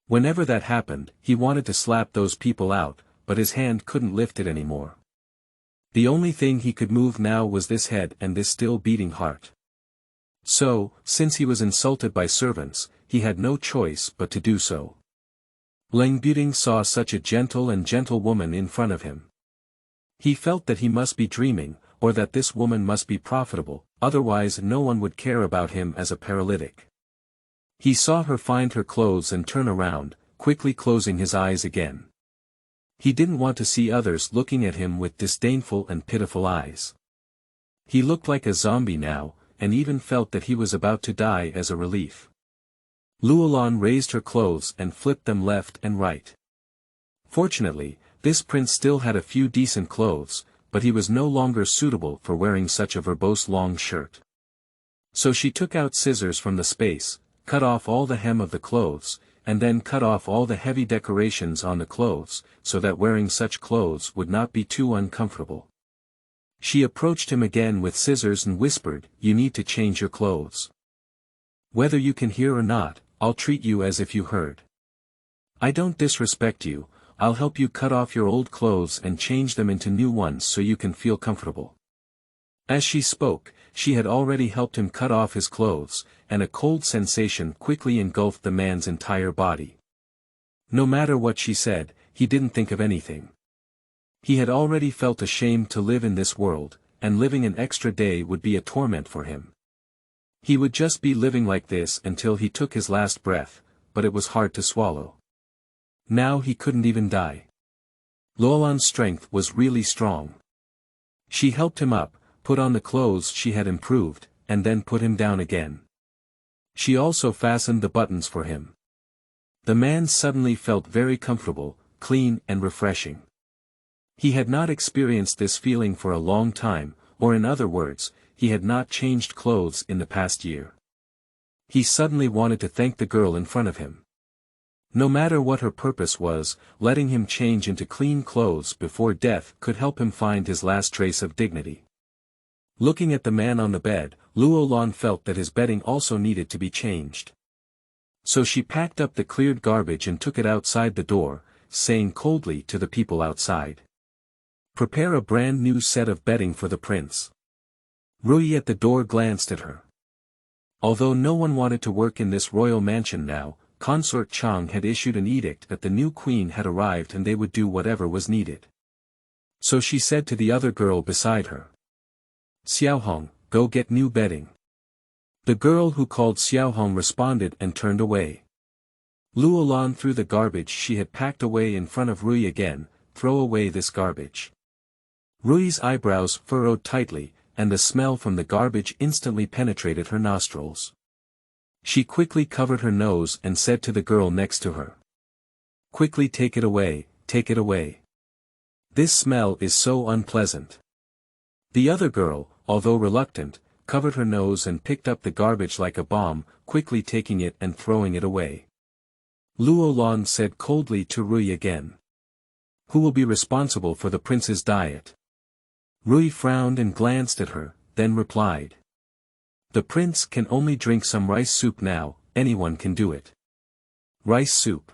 Whenever that happened, he wanted to slap those people out, but his hand couldn't lift it anymore. The only thing he could move now was this head and this still beating heart. So, since he was insulted by servants, he had no choice but to do so. Lang Buting saw such a gentle woman in front of him. He felt that he must be dreaming, or that this woman must be profitable, otherwise no one would care about him as a paralytic. He saw her find her clothes and turn around, quickly closing his eyes again. He didn't want to see others looking at him with disdainful and pitiful eyes. He looked like a zombie now, and even felt that he was about to die as a relief. Luo Lan raised her clothes and flipped them left and right. Fortunately, this prince still had a few decent clothes, but he was no longer suitable for wearing such a verbose long shirt. So she took out scissors from the space, cut off all the hem of the clothes, and then cut off all the heavy decorations on the clothes, so that wearing such clothes would not be too uncomfortable. She approached him again with scissors and whispered, "You need to change your clothes. Whether you can hear or not, I'll treat you as if you heard. I don't disrespect you, I'll help you cut off your old clothes and change them into new ones so you can feel comfortable." As she spoke, she had already helped him cut off his clothes, and a cold sensation quickly engulfed the man's entire body. No matter what she said, he didn't think of anything. He had already felt ashamed to live in this world, and living an extra day would be a torment for him. He would just be living like this until he took his last breath, but it was hard to swallow. Now he couldn't even die. Luo Lan's strength was really strong. She helped him up, put on the clothes she had improved, and then put him down again. She also fastened the buttons for him. The man suddenly felt very comfortable, clean and refreshing. He had not experienced this feeling for a long time, or in other words, he had not changed clothes in the past year. He suddenly wanted to thank the girl in front of him. No matter what her purpose was, letting him change into clean clothes before death could help him find his last trace of dignity. Looking at the man on the bed, Luo Lan felt that his bedding also needed to be changed. So she packed up the cleared garbage and took it outside the door, saying coldly to the people outside, "Prepare a brand new set of bedding for the prince." Rui at the door glanced at her. Although no one wanted to work in this royal mansion now, Consort Chang had issued an edict that the new queen had arrived and they would do whatever was needed. So she said to the other girl beside her, "Xiaohong, go get new bedding." The girl who called Xiaohong responded and turned away. Luo Lan threw the garbage she had packed away in front of Rui again. "Throw away this garbage." Rui's eyebrows furrowed tightly, and the smell from the garbage instantly penetrated her nostrils. She quickly covered her nose and said to the girl next to her, "Quickly take it away, take it away. This smell is so unpleasant." The other girl, although reluctant, covered her nose and picked up the garbage like a bomb, quickly taking it and throwing it away. Luo Lan said coldly to Rui again, "Who will be responsible for the prince's diet?" Rui frowned and glanced at her, then replied, "The prince can only drink some rice soup now, anyone can do it." Rice soup.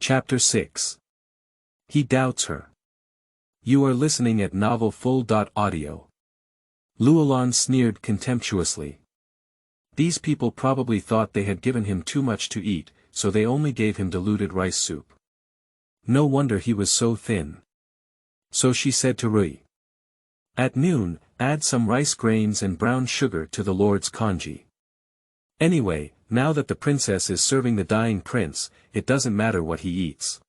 Chapter 6. He doubts her. You are listening at novelfull.audio. Luo Lan sneered contemptuously. These people probably thought they had given him too much to eat, so they only gave him diluted rice soup. No wonder he was so thin. So she said to Rui, "At noon, add some rice grains and brown sugar to the Lord's congee. Anyway, now that the princess is serving the dying prince, it doesn't matter what he eats.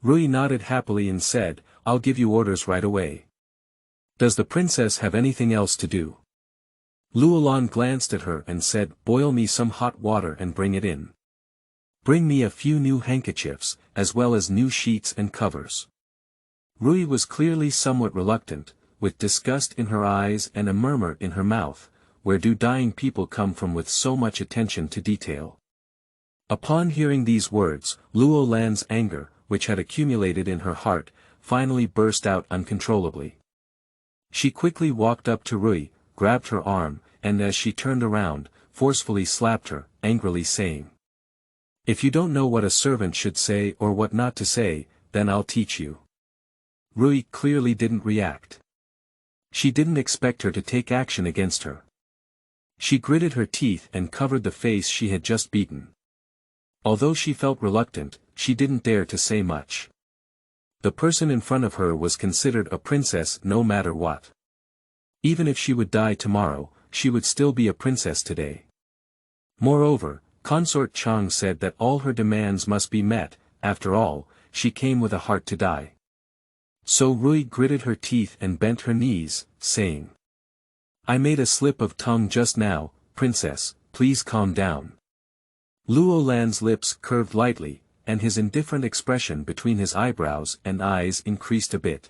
Rui nodded happily and said, I'll give you orders right away. Does the princess have anything else to do? Luo Lan glanced at her and said, boil me some hot water and bring it in. Bring me a few new handkerchiefs, as well as new sheets and covers. Rui was clearly somewhat reluctant, with disgust in her eyes and a murmur in her mouth. Where do dying people come from with so much attention to detail? Upon hearing these words, Luo Lan's anger, which had accumulated in her heart, finally burst out uncontrollably. She quickly walked up to Rui, grabbed her arm, and as she turned around, forcefully slapped her, angrily saying, if you don't know what a servant should say or what not to say, then I'll teach you. Rui clearly didn't react. She didn't expect her to take action against her. She gritted her teeth and covered the face she had just beaten. Although she felt reluctant, she didn't dare to say much. The person in front of her was considered a princess no matter what. Even if she would die tomorrow, she would still be a princess today. Moreover, Consort Chang said that all her demands must be met. After all, she came with a heart to die. So Rui gritted her teeth and bent her knees, saying, I made a slip of tongue just now, princess, please calm down. Luo Lan's lips curved lightly, and his indifferent expression between his eyebrows and eyes increased a bit.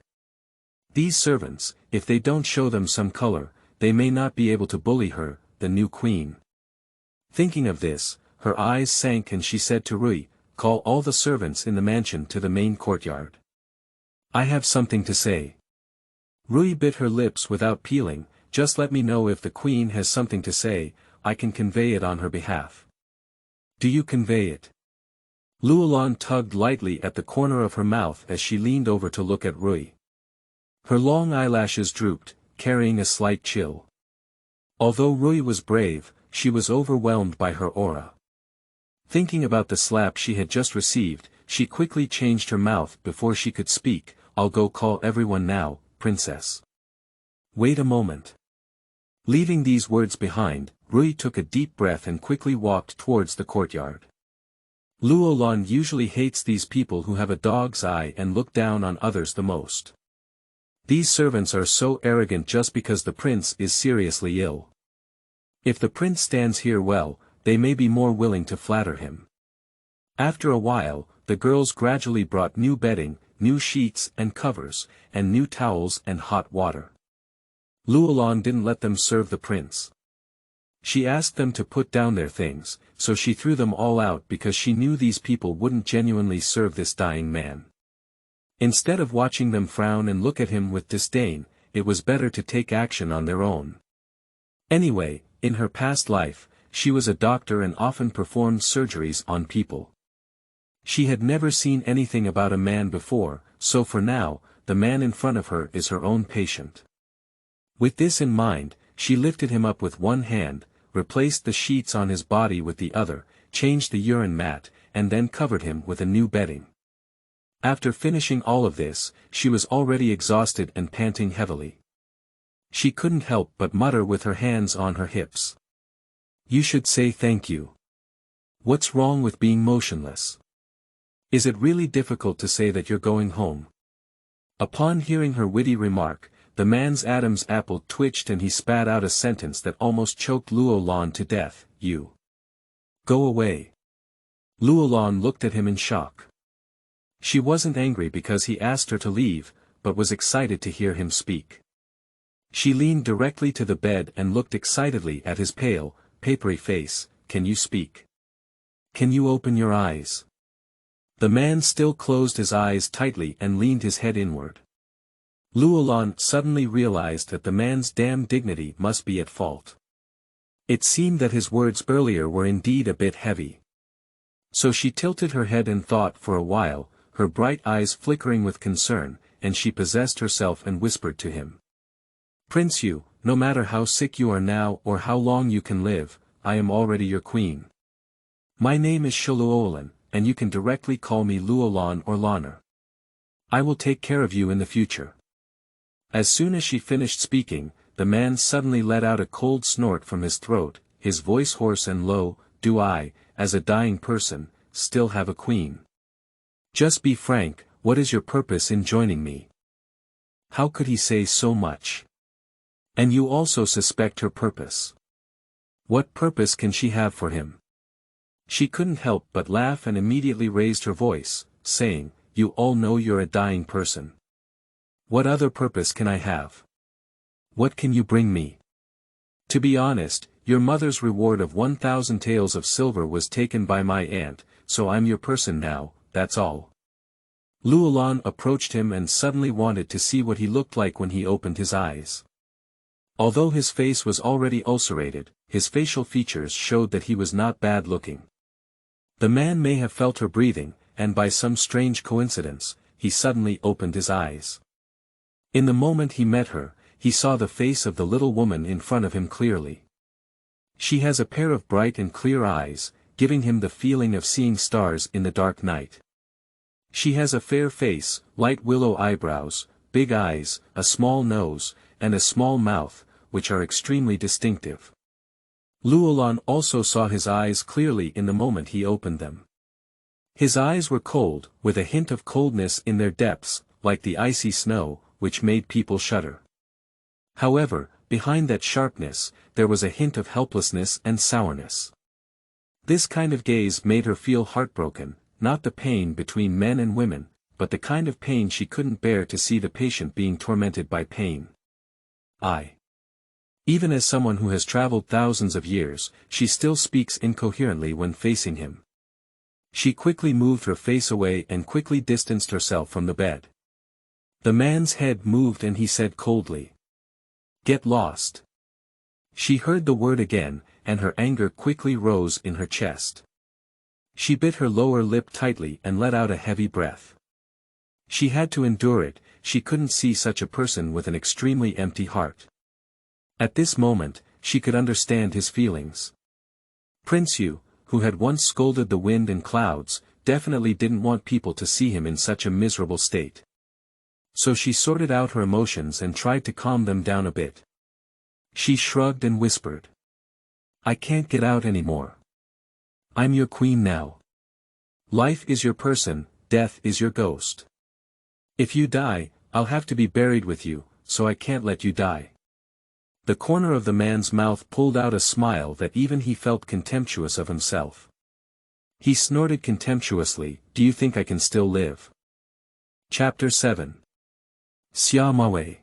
These servants, if they don't show them some color, they may not be able to bully her, the new queen. Thinking of this, her eyes sank and she said to Rui, call all the servants in the mansion to the main courtyard. I have something to say. Rui bit her lips without peeling, just let me know if the queen has something to say, I can convey it on her behalf. Do you convey it? Luo Lan tugged lightly at the corner of her mouth as she leaned over to look at Rui. Her long eyelashes drooped, carrying a slight chill. Although Rui was brave, she was overwhelmed by her aura. Thinking about the slap she had just received, she quickly changed her mouth before she could speak. I'll go call everyone now, princess. Wait a moment. Leaving these words behind, Rui took a deep breath and quickly walked towards the courtyard. Luo Lan usually hates these people who have a dog's eye and look down on others the most. These servants are so arrogant just because the prince is seriously ill. If the prince stands here well, they may be more willing to flatter him. After a while, the girls gradually brought new bedding, new sheets and covers, and new towels and hot water. Luo Lan didn't let them serve the prince. She asked them to put down their things, so she threw them all out because she knew these people wouldn't genuinely serve this dying man. Instead of watching them frown and look at him with disdain, it was better to take action on their own. Anyway, in her past life, she was a doctor and often performed surgeries on people. She had never seen anything about a man before, so for now, the man in front of her is her own patient. With this in mind, she lifted him up with one hand, replaced the sheets on his body with the other, changed the urine mat, and then covered him with a new bedding. After finishing all of this, she was already exhausted and panting heavily. She couldn't help but mutter with her hands on her hips. You should say thank you. What's wrong with being motionless? Is it really difficult to say that you're going home? Upon hearing her witty remark, the man's Adam's apple twitched and he spat out a sentence that almost choked Luo Lan to death, you. Go away. Luo Lan looked at him in shock. She wasn't angry because he asked her to leave, but was excited to hear him speak. She leaned directly to the bed and looked excitedly at his pale, papery face. Can you speak? Can you open your eyes? The man still closed his eyes tightly and leaned his head inward. Luo Lan suddenly realized that the man's damn dignity must be at fault. It seemed that his words earlier were indeed a bit heavy. So she tilted her head and thought for a while, her bright eyes flickering with concern, and she possessed herself and whispered to him. Prince Yu, no matter how sick you are now or how long you can live, I am already your queen. My name is Luo Lan, and you can directly call me Luo Lan or Laner. I will take care of you in the future. As soon as she finished speaking, the man suddenly let out a cold snort from his throat, his voice hoarse and low. do I, as a dying person, still have a queen? Just be frank, what is your purpose in joining me? How could he say so much? And you also suspect her purpose. What purpose can she have for him? She couldn't help but laugh and immediately raised her voice, saying, you all know you're a dying person. What other purpose can I have? What can you bring me? To be honest, your mother's reward of 1,000 taels of silver was taken by my aunt, so I'm your person now, that's all. Luo Lan approached him and suddenly wanted to see what he looked like when he opened his eyes. Although his face was already ulcerated, his facial features showed that he was not bad looking. The man may have felt her breathing, and by some strange coincidence, he suddenly opened his eyes. In the moment he met her, he saw the face of the little woman in front of him clearly. She has a pair of bright and clear eyes, giving him the feeling of seeing stars in the dark night. She has a fair face, light willow eyebrows, big eyes, a small nose, and a small mouth, which are extremely distinctive. Luo Lan also saw his eyes clearly in the moment he opened them. His eyes were cold, with a hint of coldness in their depths, like the icy snow, which made people shudder. However, behind that sharpness, there was a hint of helplessness and sourness. This kind of gaze made her feel heartbroken, not the pain between men and women, but the kind of pain she couldn't bear to see the patient being tormented by pain. Even as someone who has traveled thousands of years, she still speaks incoherently when facing him. She quickly moved her face away and quickly distanced herself from the bed. The man's head moved and he said coldly, "Get lost." She heard the word again, and her anger quickly rose in her chest. She bit her lower lip tightly and let out a heavy breath. She had to endure it, she couldn't see such a person with an extremely empty heart. At this moment, she could understand his feelings. Prince Yu, who had once scolded the wind and clouds, definitely didn't want people to see him in such a miserable state. So she sorted out her emotions and tried to calm them down a bit. She shrugged and whispered, "I can't get out anymore. I'm your queen now. Life is your person, death is your ghost. If you die, I'll have to be buried with you, so I can't let you die." The corner of the man's mouth pulled out a smile that even he felt contemptuous of himself. He snorted contemptuously, "Do you think I can still live?" Chapter 7. Xia Mawei.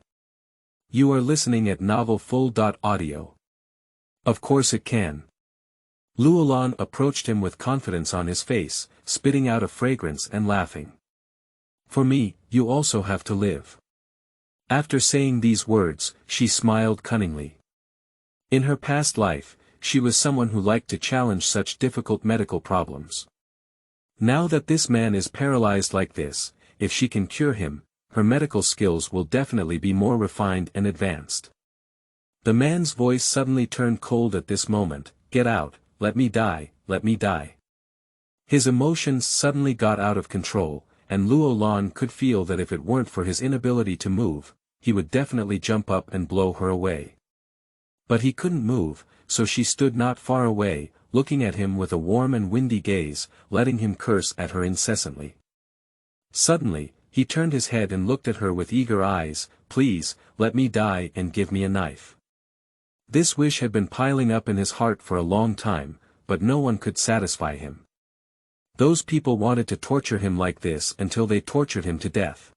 You are listening at novelfull.audio. Of course it can. Luo Lan approached him with confidence on his face, spitting out a fragrance and laughing. "For me, you also have to live." After saying these words, she smiled cunningly. In her past life, she was someone who liked to challenge such difficult medical problems. Now that this man is paralyzed like this, if she can cure him, her medical skills will definitely be more refined and advanced. The man's voice suddenly turned cold at this moment, "Get out, let me die, let me die." His emotions suddenly got out of control, and Luo Lan could feel that if it weren't for his inability to move, he would definitely jump up and blow her away. But he couldn't move, so she stood not far away, looking at him with a warm and windy gaze, letting him curse at her incessantly. Suddenly, he turned his head and looked at her with eager eyes, "Please, let me die and give me a knife." This wish had been piling up in his heart for a long time, but no one could satisfy him. Those people wanted to torture him like this until they tortured him to death.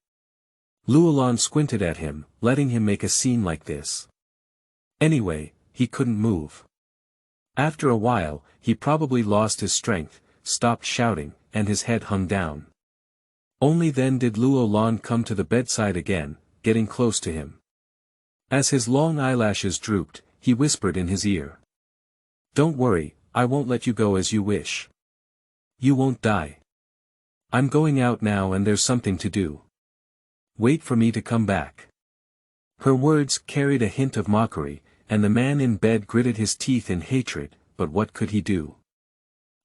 Luo Lan squinted at him, letting him make a scene like this. Anyway, he couldn't move. After a while, he probably lost his strength, stopped shouting, and his head hung down. Only then did Luo Lan come to the bedside again, getting close to him. As his long eyelashes drooped, he whispered in his ear, "Don't worry, I won't let you go as you wish. You won't die. I'm going out now and there's something to do. Wait for me to come back." Her words carried a hint of mockery, and the man in bed gritted his teeth in hatred, but what could he do?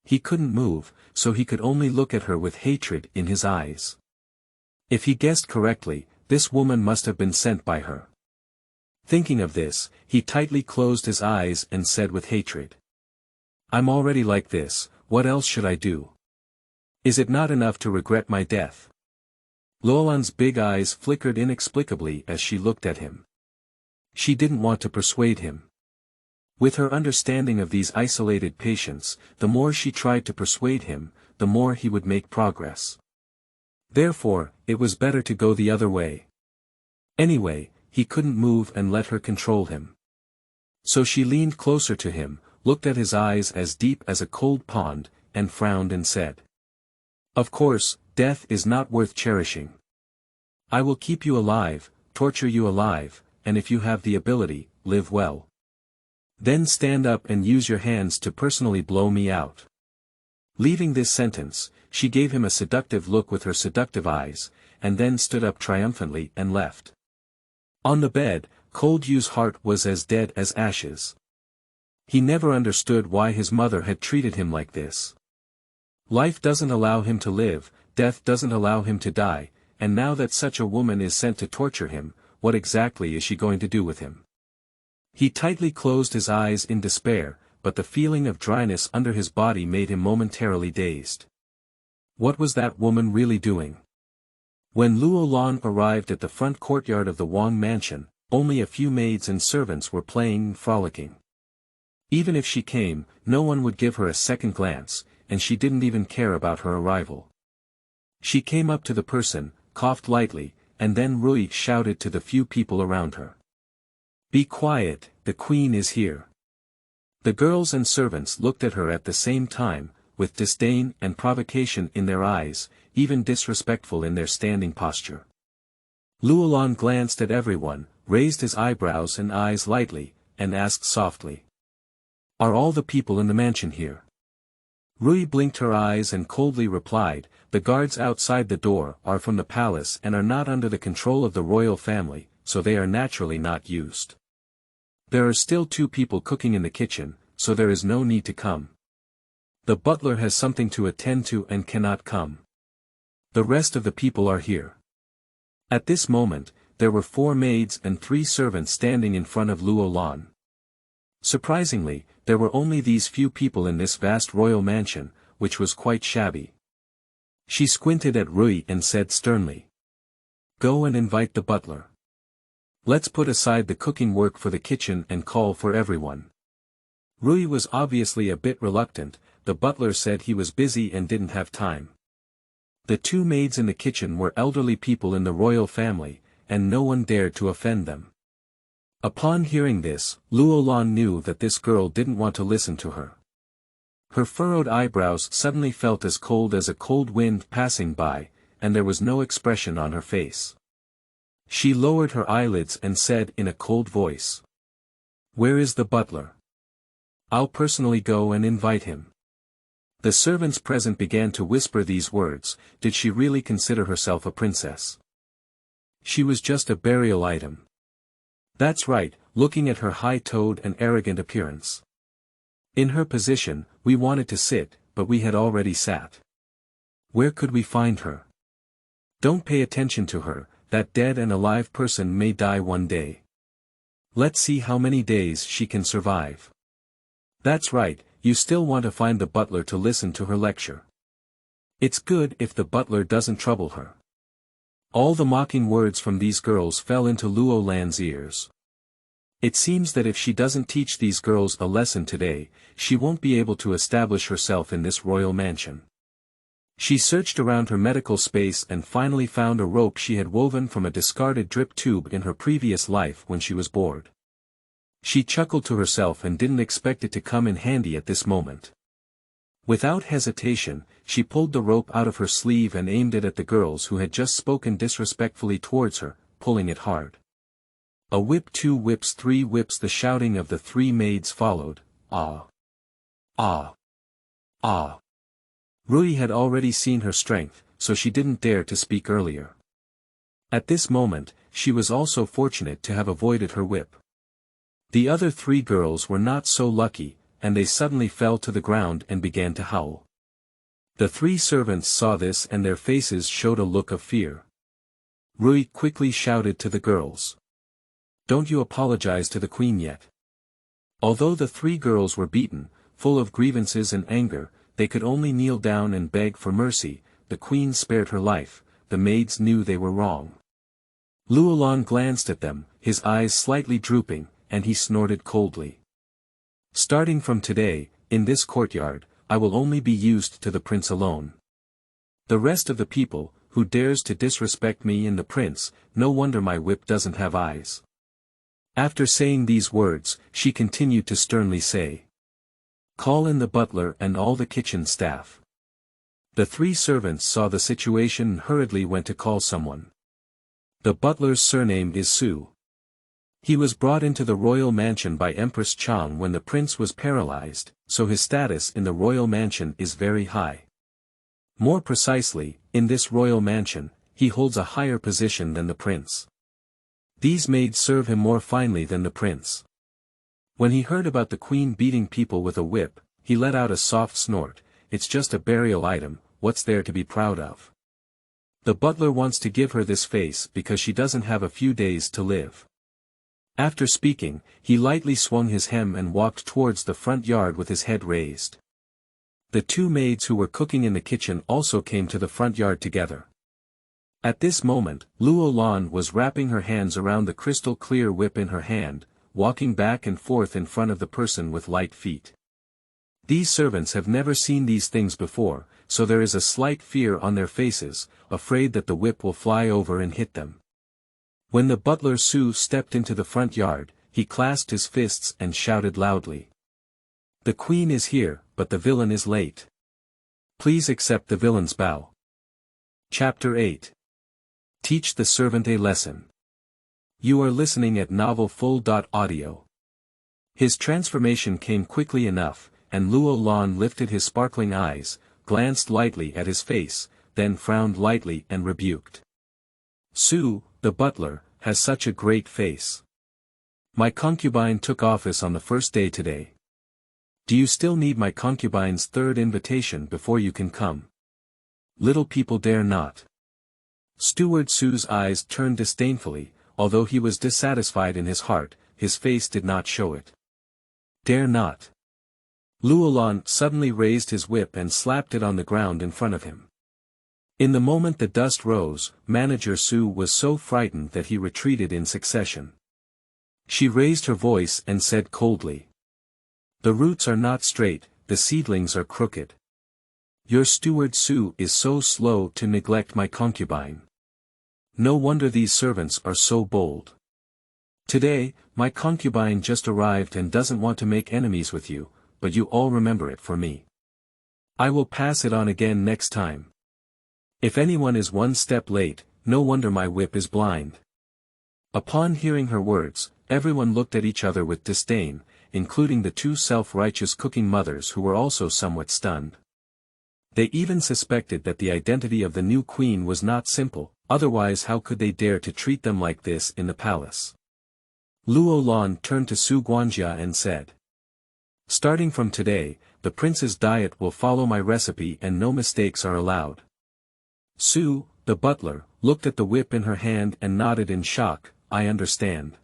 He couldn't move, so he could only look at her with hatred in his eyes. If he guessed correctly, this woman must have been sent by her. Thinking of this, he tightly closed his eyes and said with hatred, I'm already like this, what else should I do? Is it not enough to regret my death? Luo Lan's big eyes flickered inexplicably as she looked at him. She didn't want to persuade him. With her understanding of these isolated patients, the more she tried to persuade him, the more he would make progress. Therefore, it was better to go the other way. Anyway, he couldn't move and let her control him. So she leaned closer to him, looked at his eyes as deep as a cold pond, and frowned and said, "Of course, death is not worth cherishing. I will keep you alive, torture you alive, and if you have the ability, live well. Then stand up and use your hands to personally blow me out." Leaving this sentence, she gave him a seductive look with her seductive eyes, and then stood up triumphantly and left. On the bed, Cold Yu's heart was as dead as ashes. He never understood why his mother had treated him like this. Life doesn't allow him to live, death doesn't allow him to die, and now that such a woman is sent to torture him, what exactly is she going to do with him? He tightly closed his eyes in despair, but the feeling of dryness under his body made him momentarily dazed. What was that woman really doing? When Luo Lan arrived at the front courtyard of the Wang mansion, only a few maids and servants were playing and frolicking. Even if she came, no one would give her a second glance, and she didn't even care about her arrival. She came up to the person, coughed lightly, and then Rui shouted to the few people around her. "Be quiet, the queen is here." The girls and servants looked at her at the same time, with disdain and provocation in their eyes, even disrespectful in their standing posture. Luo Lan glanced at everyone, raised his eyebrows and eyes lightly, and asked softly, "Are all the people in the mansion here?" Rui blinked her eyes and coldly replied, "The guards outside the door are from the palace and are not under the control of the royal family, so they are naturally not used. There are still 2 people cooking in the kitchen, so there is no need to come. The butler has something to attend to and cannot come. The rest of the people are here." At this moment, there were 4 maids and 3 servants standing in front of Luo Lan. Surprisingly, there were only these few people in this vast royal mansion, which was quite shabby. She squinted at Rui and said sternly, "Go and invite the butler. Let's put aside the cooking work for the kitchen and call for everyone." Rui was obviously a bit reluctant. The butler said he was busy and didn't have time. The 2 maids in the kitchen were elderly people in the royal family, and no one dared to offend them. Upon hearing this, Luo Lan knew that this girl didn't want to listen to her. Her furrowed eyebrows suddenly felt as cold as a cold wind passing by, and there was no expression on her face. She lowered her eyelids and said in a cold voice, "Where is the butler? I'll personally go and invite him." The servants present began to whisper these words. Did she really consider herself a princess? She was just a burial item. That's right, looking at her high-toed and arrogant appearance. In her position, we wanted to sit, but we had already sat. Where could we find her? Don't pay attention to her, that dead and alive person may die one day. Let's see how many days she can survive. That's right, you still want to find the butler to listen to her lecture. It's good if the butler doesn't trouble her. All the mocking words from these girls fell into Luo Lan's ears. It seems that if she doesn't teach these girls a lesson today, she won't be able to establish herself in this royal mansion. She searched around her medical space and finally found a rope she had woven from a discarded drip tube in her previous life when she was bored. She chuckled to herself and didn't expect it to come in handy at this moment. Without hesitation, she pulled the rope out of her sleeve and aimed it at the girls who had just spoken disrespectfully towards her, pulling it hard. A whip, 2 whips, 3 whips. The shouting of the 3 maids followed. Ah! Ah! Ah! Rui had already seen her strength, so she didn't dare to speak earlier. At this moment, she was also fortunate to have avoided her whip. The other 3 girls were not so lucky, and they suddenly fell to the ground and began to howl. The 3 servants saw this and their faces showed a look of fear. Rui quickly shouted to the girls. "Don't you apologize to the queen yet." Although the 3 girls were beaten, full of grievances and anger, they could only kneel down and beg for mercy. The queen spared her life, the maids knew they were wrong. Luo Lan glanced at them, his eyes slightly drooping, and he snorted coldly. Starting from today, in this courtyard, I will only be used to the prince alone. The rest of the people, who dares to disrespect me and the prince, no wonder my whip doesn't have eyes. After saying these words, she continued to sternly say, "Call in the butler and all the kitchen staff." The 3 servants saw the situation and hurriedly went to call someone. The butler's surname is Su. He was brought into the royal mansion by Empress Chang when the prince was paralyzed, so his status in the royal mansion is very high. More precisely, in this royal mansion, he holds a higher position than the prince. These maids serve him more finely than the prince. When he heard about the queen beating people with a whip, he let out a soft snort. It's just a burial item, what's there to be proud of? The butler wants to give her this face because she doesn't have a few days to live. After speaking, he lightly swung his hem and walked towards the front yard with his head raised. The 2 maids who were cooking in the kitchen also came to the front yard together. At this moment, Luo Lan was wrapping her hands around the crystal-clear whip in her hand, walking back and forth in front of the person with light feet. These servants have never seen these things before, so there is a slight fear on their faces, afraid that the whip will fly over and hit them. When the butler Su stepped into the front yard, he clasped his fists and shouted loudly. "The queen is here, but the villain is late. Please accept the villain's bow." Chapter 8. Teach the servant a lesson. You are listening at novelfull.audio. His transformation came quickly enough, and Luo Lan lifted his sparkling eyes, glanced lightly at his face, then frowned lightly and rebuked. "Su, the butler, has such a great face. My concubine took office on the first day today. Do you still need my concubine's 3rd invitation before you can come? Little people dare not." Steward Su's eyes turned disdainfully, although he was dissatisfied in his heart, his face did not show it. "Dare not." Luo Lan suddenly raised his whip and slapped it on the ground in front of him. In the moment the dust rose, Manager Su was so frightened that he retreated in succession. She raised her voice and said coldly, "The roots are not straight, the seedlings are crooked. Your steward Su is so slow to neglect my concubine. No wonder these servants are so bold. Today, my concubine just arrived and doesn't want to make enemies with you, but you all remember it for me. I will pass it on again next time. If anyone is 1 step late, no wonder my whip is blind." Upon hearing her words, everyone looked at each other with disdain, including the 2 self-righteous cooking mothers who were also somewhat stunned. They even suspected that the identity of the new queen was not simple, otherwise how could they dare to treat them like this in the palace? Luo Lan turned to Su Guanjia and said, "Starting from today, the prince's diet will follow my recipe and no mistakes are allowed." Su, the butler, looked at the whip in her hand and nodded in shock, "I understand."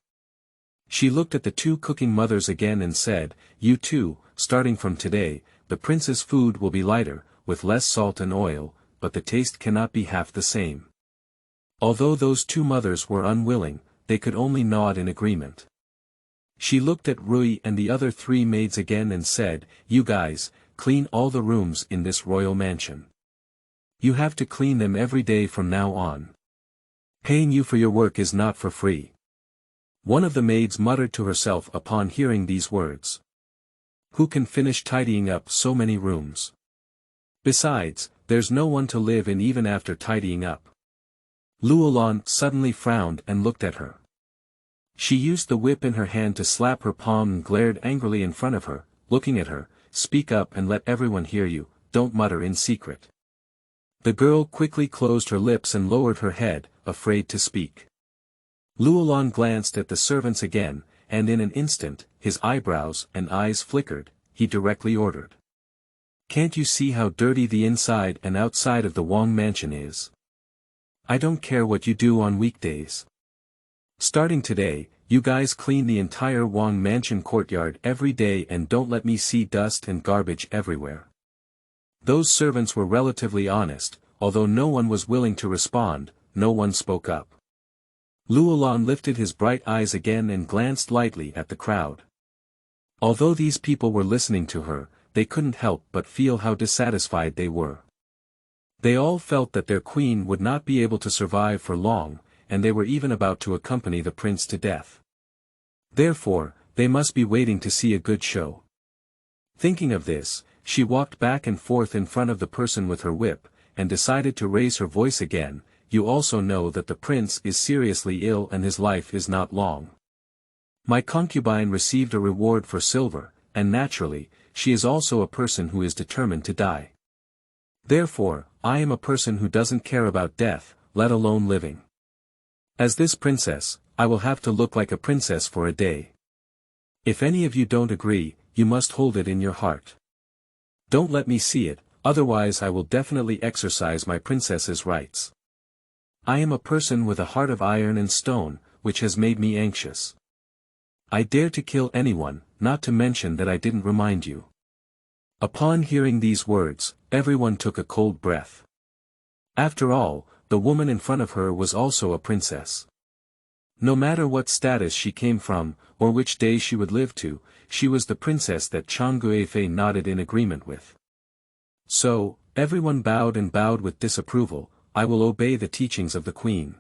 She looked at the 2 cooking mothers again and said, "You too, starting from today, the prince's food will be lighter, with less salt and oil, but the taste cannot be half the same." Although those 2 mothers were unwilling, they could only nod in agreement. She looked at Rui and the other 3 maids again and said, "You guys, clean all the rooms in this royal mansion. You have to clean them every day from now on. Paying you for your work is not for free." One of the maids muttered to herself upon hearing these words. Who can finish tidying up so many rooms? Besides, there's no one to live in even after tidying up. Luo Lan suddenly frowned and looked at her. She used the whip in her hand to slap her palm and glared angrily in front of her, looking at her, "Speak up and let everyone hear you, don't mutter in secret." The girl quickly closed her lips and lowered her head, afraid to speak. Luo Lan glanced at the servants again, and in an instant, his eyebrows and eyes flickered, he directly ordered. "Can't you see how dirty the inside and outside of the Wang mansion is? I don't care what you do on weekdays. Starting today, you guys clean the entire Wang mansion courtyard every day and don't let me see dust and garbage everywhere. Those servants were relatively honest, although no one was willing to respond, no one spoke up. Luo Lan lifted his bright eyes again and glanced lightly at the crowd. Although these people were listening to her, they couldn't help but feel how dissatisfied they were. They all felt that their queen would not be able to survive for long, and they were even about to accompany the prince to death. Therefore, they must be waiting to see a good show. Thinking of this, she walked back and forth in front of the person with her whip, and decided to raise her voice again. You also know that the prince is seriously ill and his life is not long. My concubine received a reward for silver, and naturally, she is also a person who is determined to die. Therefore, I am a person who doesn't care about death, let alone living. As this princess, I will have to look like a princess for a day. If any of you don't agree, you must hold it in your heart. Don't let me see it, otherwise I will definitely exercise my princess's rights. I am a person with a heart of iron and stone, which has made me anxious. I dare to kill anyone, not to mention that I didn't remind you. Upon hearing these words, everyone took a cold breath. After all, the woman in front of her was also a princess. No matter what status she came from, or which day she would live to, she was the princess that Chang Guifei nodded in agreement with. So, everyone bowed and bowed with disapproval. I will obey the teachings of the queen.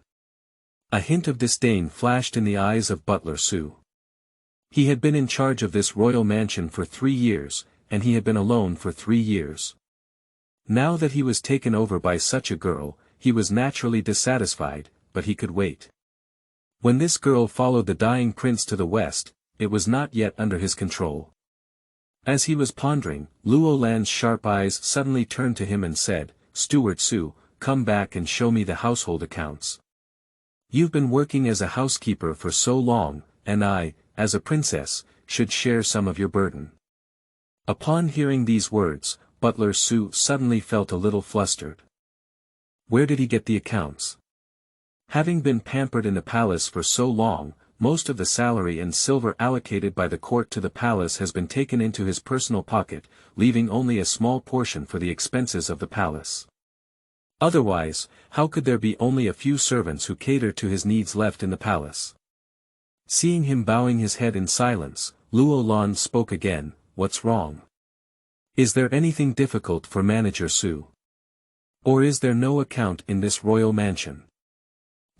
A hint of disdain flashed in the eyes of Butler Su. He had been in charge of this royal mansion for 3 years, and he had been alone for 3 years. Now that he was taken over by such a girl, he was naturally dissatisfied, but he could wait. When this girl followed the dying prince to the west, it was not yet under his control. As he was pondering, Luo Lan's sharp eyes suddenly turned to him and said, "Steward Su, come back and show me the household accounts. You've been working as a housekeeper for so long, and I, as a princess, should share some of your burden." Upon hearing these words, Butler Su suddenly felt a little flustered. Where did he get the accounts? Having been pampered in the palace for so long, most of the salary and silver allocated by the court to the palace has been taken into his personal pocket, leaving only a small portion for the expenses of the palace. Otherwise, how could there be only a few servants who cater to his needs left in the palace? Seeing him bowing his head in silence, Luo Lan spoke again, "What's wrong? Is there anything difficult for Manager Su? Or is there no account in this royal mansion?"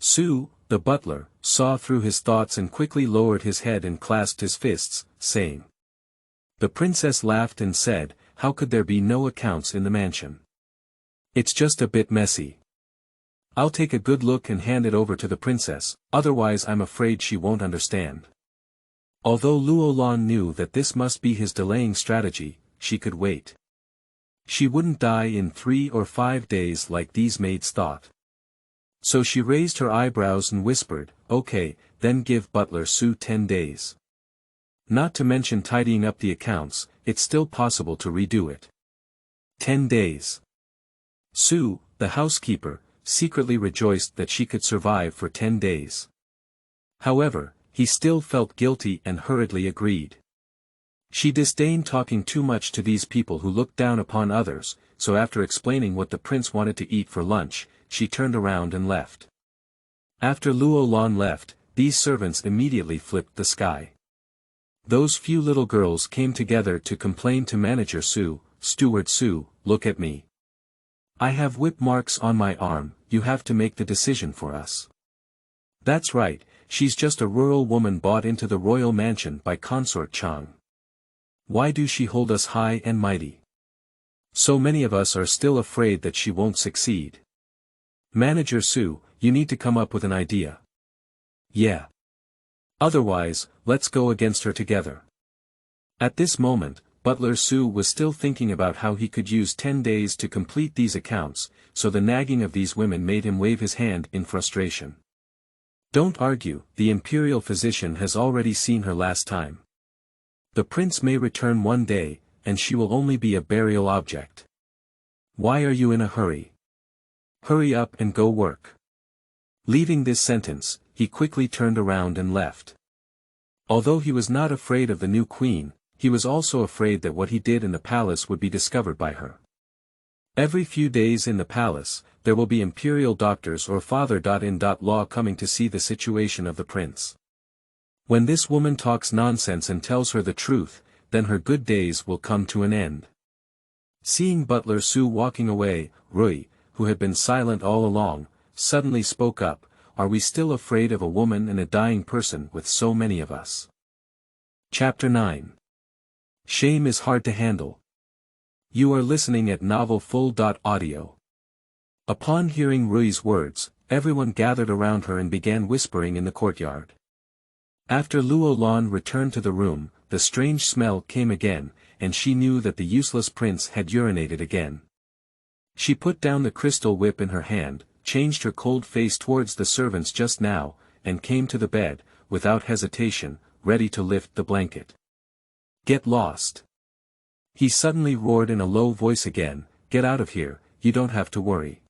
Su, the butler, saw through his thoughts and quickly lowered his head and clasped his fists, saying. The princess laughed and said, "How could there be no accounts in the mansion? It's just a bit messy. I'll take a good look and hand it over to the princess, otherwise I'm afraid she won't understand." Although Luo Lan knew that this must be his delaying strategy, she could wait. She wouldn't die in 3 or 5 days like these maids thought. So she raised her eyebrows and whispered, "Okay, then give Butler Su 10 days. Not to mention tidying up the accounts, it's still possible to redo it." 10 days. Su, the housekeeper, secretly rejoiced that she could survive for 10 days. However, he still felt guilty and hurriedly agreed. She disdained talking too much to these people who looked down upon others, so after explaining what the prince wanted to eat for lunch, she turned around and left. After Luo Lan left, these servants immediately flipped the sky. Those few little girls came together to complain to Manager Su, "Steward Su, look at me. I have whip marks on my arm, you have to make the decision for us." That's right, she's just a rural woman bought into the royal mansion by Consort Chang. Why do she hold us high and mighty? So many of us are still afraid that she won't succeed. Manager Su, you need to come up with an idea. Yeah. Otherwise, let's go against her together. At this moment, Butler Su was still thinking about how he could use 10 days to complete these accounts, so the nagging of these women made him wave his hand in frustration. Don't argue, the imperial physician has already seen her last time. The prince may return one day, and she will only be a burial object. Why are you in a hurry? Hurry up and go work. Leaving this sentence, he quickly turned around and left. Although he was not afraid of the new queen, he was also afraid that what he did in the palace would be discovered by her. Every few days in the palace, there will be imperial doctors or father-in-law coming to see the situation of the prince. When this woman talks nonsense and tells her the truth, then her good days will come to an end. Seeing Butler Su walking away, Rui, who had been silent all along, suddenly spoke up, "Are we still afraid of a woman and a dying person with so many of us?" Chapter 9. Shame is hard to handle. You are listening at novelfull.audio. Upon hearing Rui's words, everyone gathered around her and began whispering in the courtyard. After Luo Lan returned to the room, the strange smell came again, and she knew that the useless prince had urinated again. She put down the crystal whip in her hand, changed her cold face towards the servants just now, and came to the bed, without hesitation, ready to lift the blanket. "Get lost!" He suddenly roared in a low voice again, "Get out of here, you don't have to worry."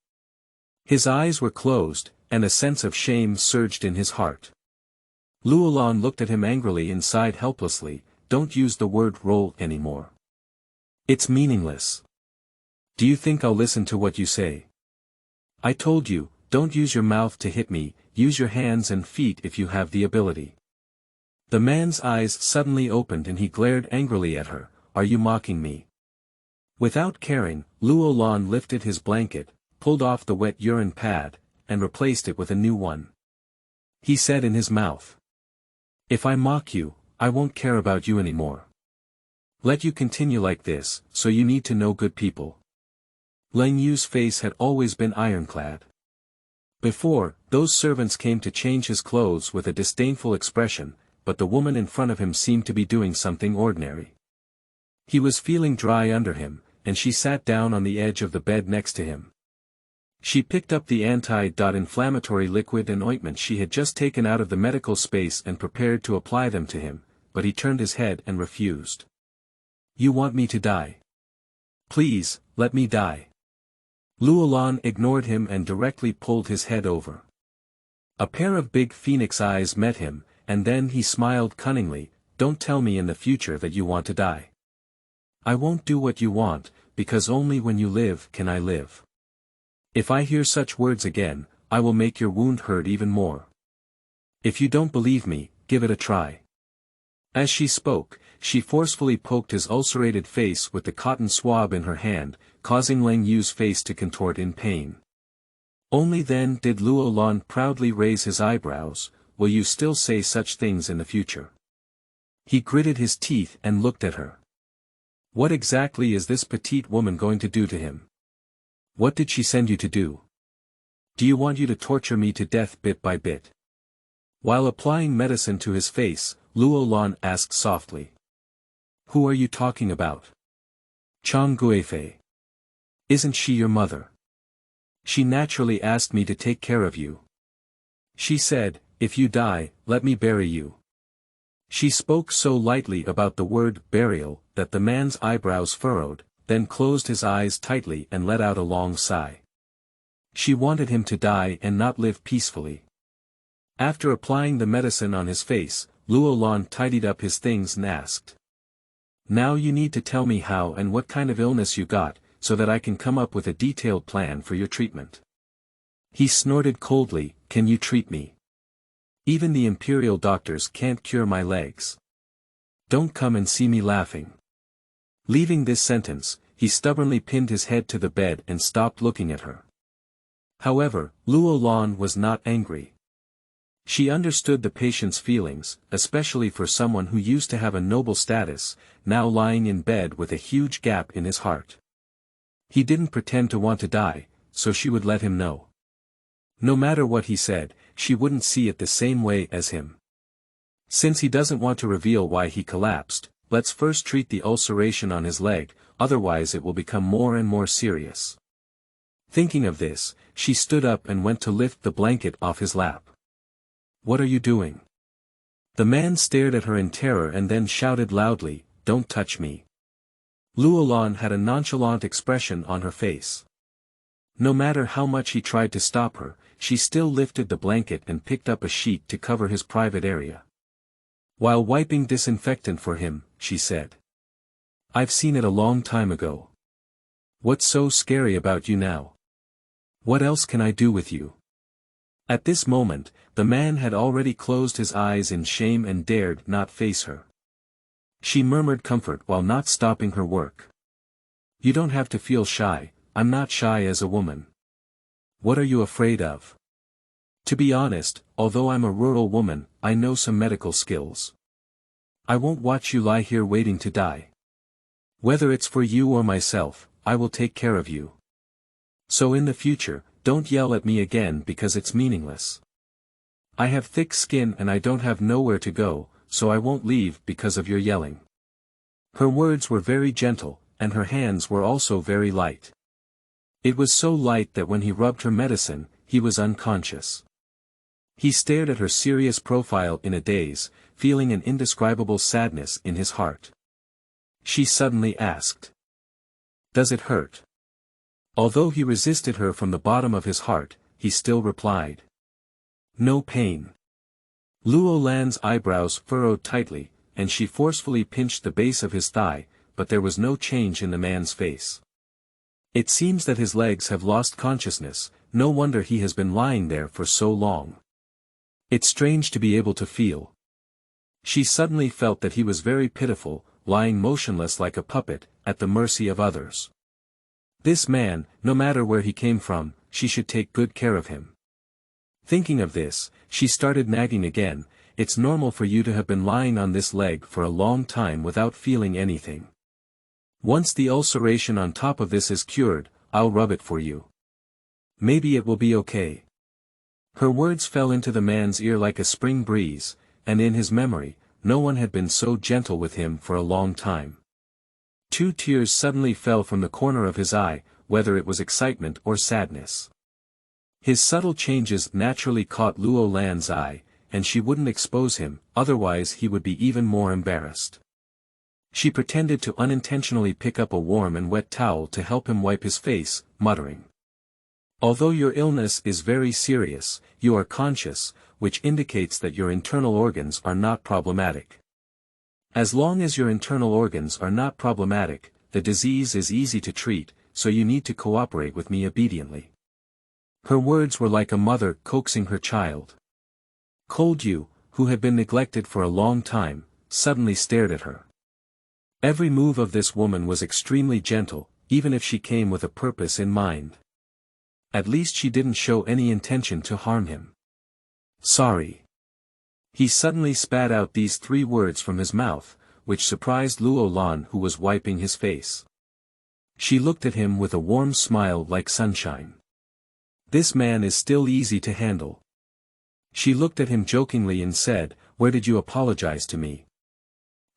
His eyes were closed, and a sense of shame surged in his heart. Luo Lan looked at him angrily and sighed helplessly, "Don't use the word roll anymore. It's meaningless. Do you think I'll listen to what you say? I told you, don't use your mouth to hit me, use your hands and feet if you have the ability." The man's eyes suddenly opened and he glared angrily at her, "Are you mocking me?" Without caring, Luo Lan lifted his blanket, pulled off the wet urine pad, and replaced it with a new one. He said in his mouth, "If I mock you, I won't care about you anymore. Let you continue like this, so you need to know good people." Leng Yu's face had always been ironclad. Before, those servants came to change his clothes with a disdainful expression, but the woman in front of him seemed to be doing something ordinary. He was feeling dry under him, and she sat down on the edge of the bed next to him. She picked up the anti-inflammatory liquid and ointment she had just taken out of the medical space and prepared to apply them to him, but he turned his head and refused. "You want me to die? Please, let me die." Luo Lan ignored him and directly pulled his head over. A pair of big phoenix eyes met him, and then he smiled cunningly, "Don't tell me in the future that you want to die. I won't do what you want, because only when you live can I live. If I hear such words again, I will make your wound hurt even more. If you don't believe me, give it a try." As she spoke, she forcefully poked his ulcerated face with the cotton swab in her hand, causing Leng Yu's face to contort in pain. Only then did Luo Lan proudly raise his eyebrows, "Will you still say such things in the future?" He gritted his teeth and looked at her. What exactly is this petite woman going to do to him? What did she send you to do? Do you want you to torture me to death bit by bit? While applying medicine to his face, Luo Lan asked softly, "Who are you talking about? Chang Guifei. Isn't she your mother? She naturally asked me to take care of you. She said, if you die, let me bury you." She spoke so lightly about the word burial that the man's eyebrows furrowed, then closed his eyes tightly and let out a long sigh. She wanted him to die and not live peacefully. After applying the medicine on his face, Luo Lan tidied up his things and asked, "Now you need to tell me how and what kind of illness you got, so that I can come up with a detailed plan for your treatment." He snorted coldly, "Can you treat me? Even the imperial doctors can't cure my legs. Don't come and see me laughing." Leaving this sentence, he stubbornly pinned his head to the bed and stopped looking at her. However, Luo Lan was not angry. She understood the patient's feelings, especially for someone who used to have a noble status, now lying in bed with a huge gap in his heart. He didn't pretend to want to die, so she would let him know. No matter what he said, she wouldn't see it the same way as him. Since he doesn't want to reveal why he collapsed, let's first treat the ulceration on his leg, otherwise it will become more and more serious. Thinking of this, she stood up and went to lift the blanket off his lap. "What are you doing?" The man stared at her in terror and then shouted loudly, "Don't touch me." Luo Lan had a nonchalant expression on her face. No matter how much he tried to stop her, she still lifted the blanket and picked up a sheet to cover his private area. While wiping disinfectant for him, she said. I've seen it a long time ago. What's so scary about you now? What else can I do with you? At this moment, the man had already closed his eyes in shame and dared not face her. She murmured comfort while not stopping her work. You don't have to feel shy, I'm not shy as a woman. What are you afraid of? To be honest, although I'm a rural woman, I know some medical skills. I won't watch you lie here waiting to die. Whether it's for you or myself, I will take care of you. So in the future, don't yell at me again because it's meaningless. I have thick skin and I don't have nowhere to go, so I won't leave because of your yelling. Her words were very gentle, and her hands were also very light. It was so light that when he rubbed her medicine, he was unconscious. He stared at her serious profile in a daze, feeling an indescribable sadness in his heart. She suddenly asked. Does it hurt? Although he resisted her from the bottom of his heart, he still replied. No pain. Luo Lan's eyebrows furrowed tightly, and she forcefully pinched the base of his thigh, but there was no change in the man's face. It seems that his legs have lost consciousness, no wonder he has been lying there for so long. It's strange to be able to feel. She suddenly felt that he was very pitiful, lying motionless like a puppet, at the mercy of others. This man, no matter where he came from, she should take good care of him. Thinking of this, she started nagging again. It's normal for you to have been lying on this leg for a long time without feeling anything. Once the ulceration on top of this is cured, I'll rub it for you. Maybe it will be okay. Her words fell into the man's ear like a spring breeze, and in his memory, no one had been so gentle with him for a long time. 2 tears suddenly fell from the corner of his eye, whether it was excitement or sadness. His subtle changes naturally caught Luo Lan's eye, and she wouldn't expose him, otherwise he would be even more embarrassed. She pretended to unintentionally pick up a warm and wet towel to help him wipe his face, muttering. Although your illness is very serious, you are conscious, which indicates that your internal organs are not problematic. As long as your internal organs are not problematic, the disease is easy to treat, so you need to cooperate with me obediently. Her words were like a mother coaxing her child. Cold Yu, who had been neglected for a long time, suddenly stared at her. Every move of this woman was extremely gentle, even if she came with a purpose in mind. At least she didn't show any intention to harm him. Sorry. He suddenly spat out these 3 words from his mouth, which surprised Luo Lan, who was wiping his face. She looked at him with a warm smile like sunshine. This man is still easy to handle. She looked at him jokingly and said, Where did you apologize to me?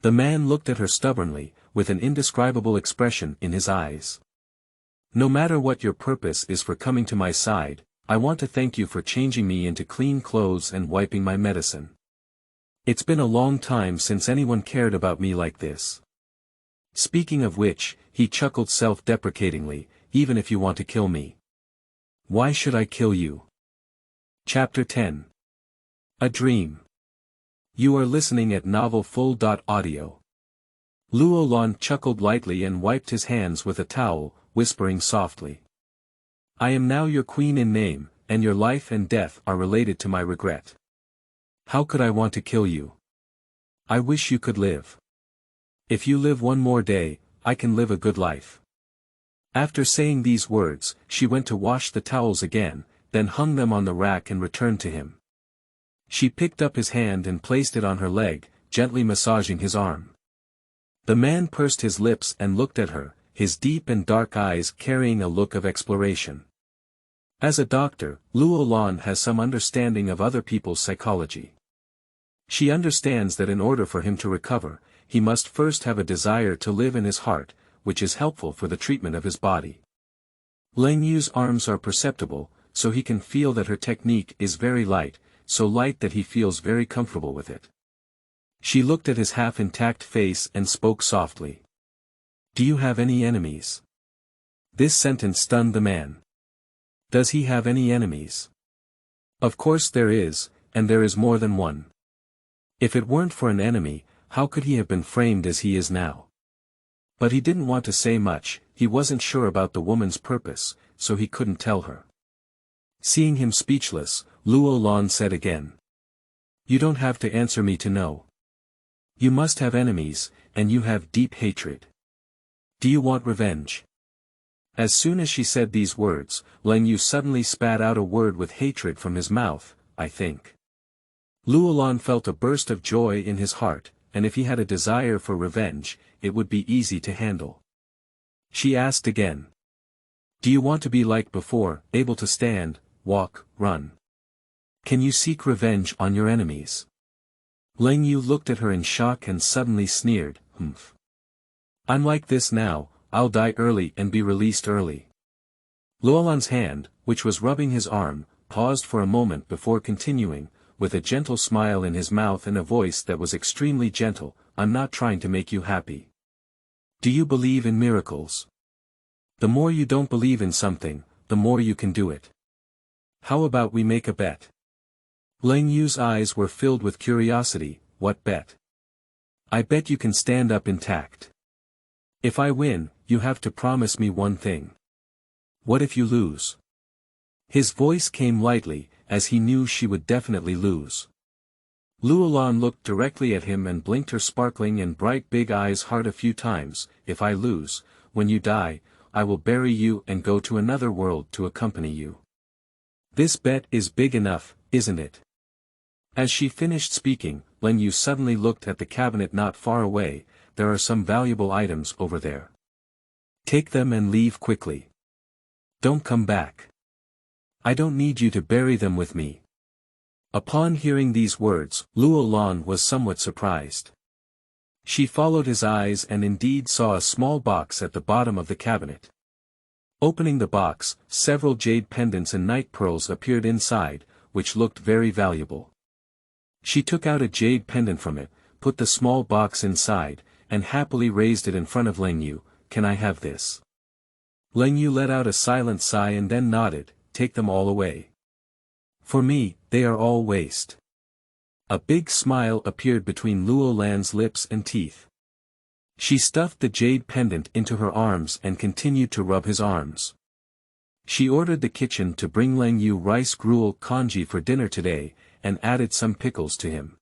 The man looked at her stubbornly, with an indescribable expression in his eyes. No matter what your purpose is for coming to my side, I want to thank you for changing me into clean clothes and wiping my medicine. It's been a long time since anyone cared about me like this. Speaking of which, he chuckled self-deprecatingly, even if you want to kill me. Why should I kill you? Chapter 10. A Dream. You are listening at novelfull.audio. Luo Lan chuckled lightly and wiped his hands with a towel, whispering softly. I am now your queen in name, and your life and death are related to my regret. How could I want to kill you? I wish you could live. If you live one more day, I can live a good life. After saying these words, she went to wash the towels again, then hung them on the rack and returned to him. She picked up his hand and placed it on her leg, gently massaging his arm. The man pursed his lips and looked at her, his deep and dark eyes carrying a look of exploration. As a doctor, Luo Lan has some understanding of other people's psychology. She understands that in order for him to recover, he must first have a desire to live in his heart, which is helpful for the treatment of his body. Lang Yu's arms are perceptible, so he can feel that her technique is very light, so light that he feels very comfortable with it. She looked at his half-intact face and spoke softly. Do you have any enemies? This sentence stunned the man. Does he have any enemies? Of course there is, and there is more than one. If it weren't for an enemy, how could he have been framed as he is now? But he didn't want to say much, he wasn't sure about the woman's purpose, so he couldn't tell her. Seeing him speechless, Luo Lan said again. You don't have to answer me to know. You must have enemies, and you have deep hatred. Do you want revenge? As soon as she said these words, Lang Yu suddenly spat out a word with hatred from his mouth, I think. Luo Lan felt a burst of joy in his heart, and if he had a desire for revenge, it would be easy to handle. She asked again. Do you want to be like before, able to stand, walk, run? Can you seek revenge on your enemies? Lang Yu looked at her in shock and suddenly sneered, humph. I'm like this now, I'll die early and be released early. Luo Lan's hand, which was rubbing his arm, paused for a moment before continuing, with a gentle smile in his mouth and a voice that was extremely gentle, I'm not trying to make you happy. Do you believe in miracles? The more you don't believe in something, the more you can do it. How about we make a bet? Lang Yu's eyes were filled with curiosity, what bet? I bet you can stand up intact. If I win, you have to promise me one thing. What if you lose? His voice came lightly, as he knew she would definitely lose. Luo Lan looked directly at him and blinked her sparkling and bright big eyes hard a few times. If I lose, when you die, I will bury you and go to another world to accompany you. This bet is big enough, isn't it? As she finished speaking, Lang Yu suddenly looked at the cabinet not far away. There are some valuable items over there. Take them and leave quickly. Don't come back. I don't need you to bury them with me. Upon hearing these words, Luo Lan was somewhat surprised. She followed his eyes and indeed saw a small box at the bottom of the cabinet. Opening the box, several jade pendants and night pearls appeared inside, which looked very valuable. She took out a jade pendant from it, put the small box inside, and happily raised it in front of Lang Yu. Can I have this? Lang Yu let out a silent sigh and then nodded. Take them all away. For me, they are all waste. A big smile appeared between Luo Lan's lips and teeth. She stuffed the jade pendant into her arms and continued to rub his arms. She ordered the kitchen to bring Lang Yu rice gruel congee for dinner today, and added some pickles to him.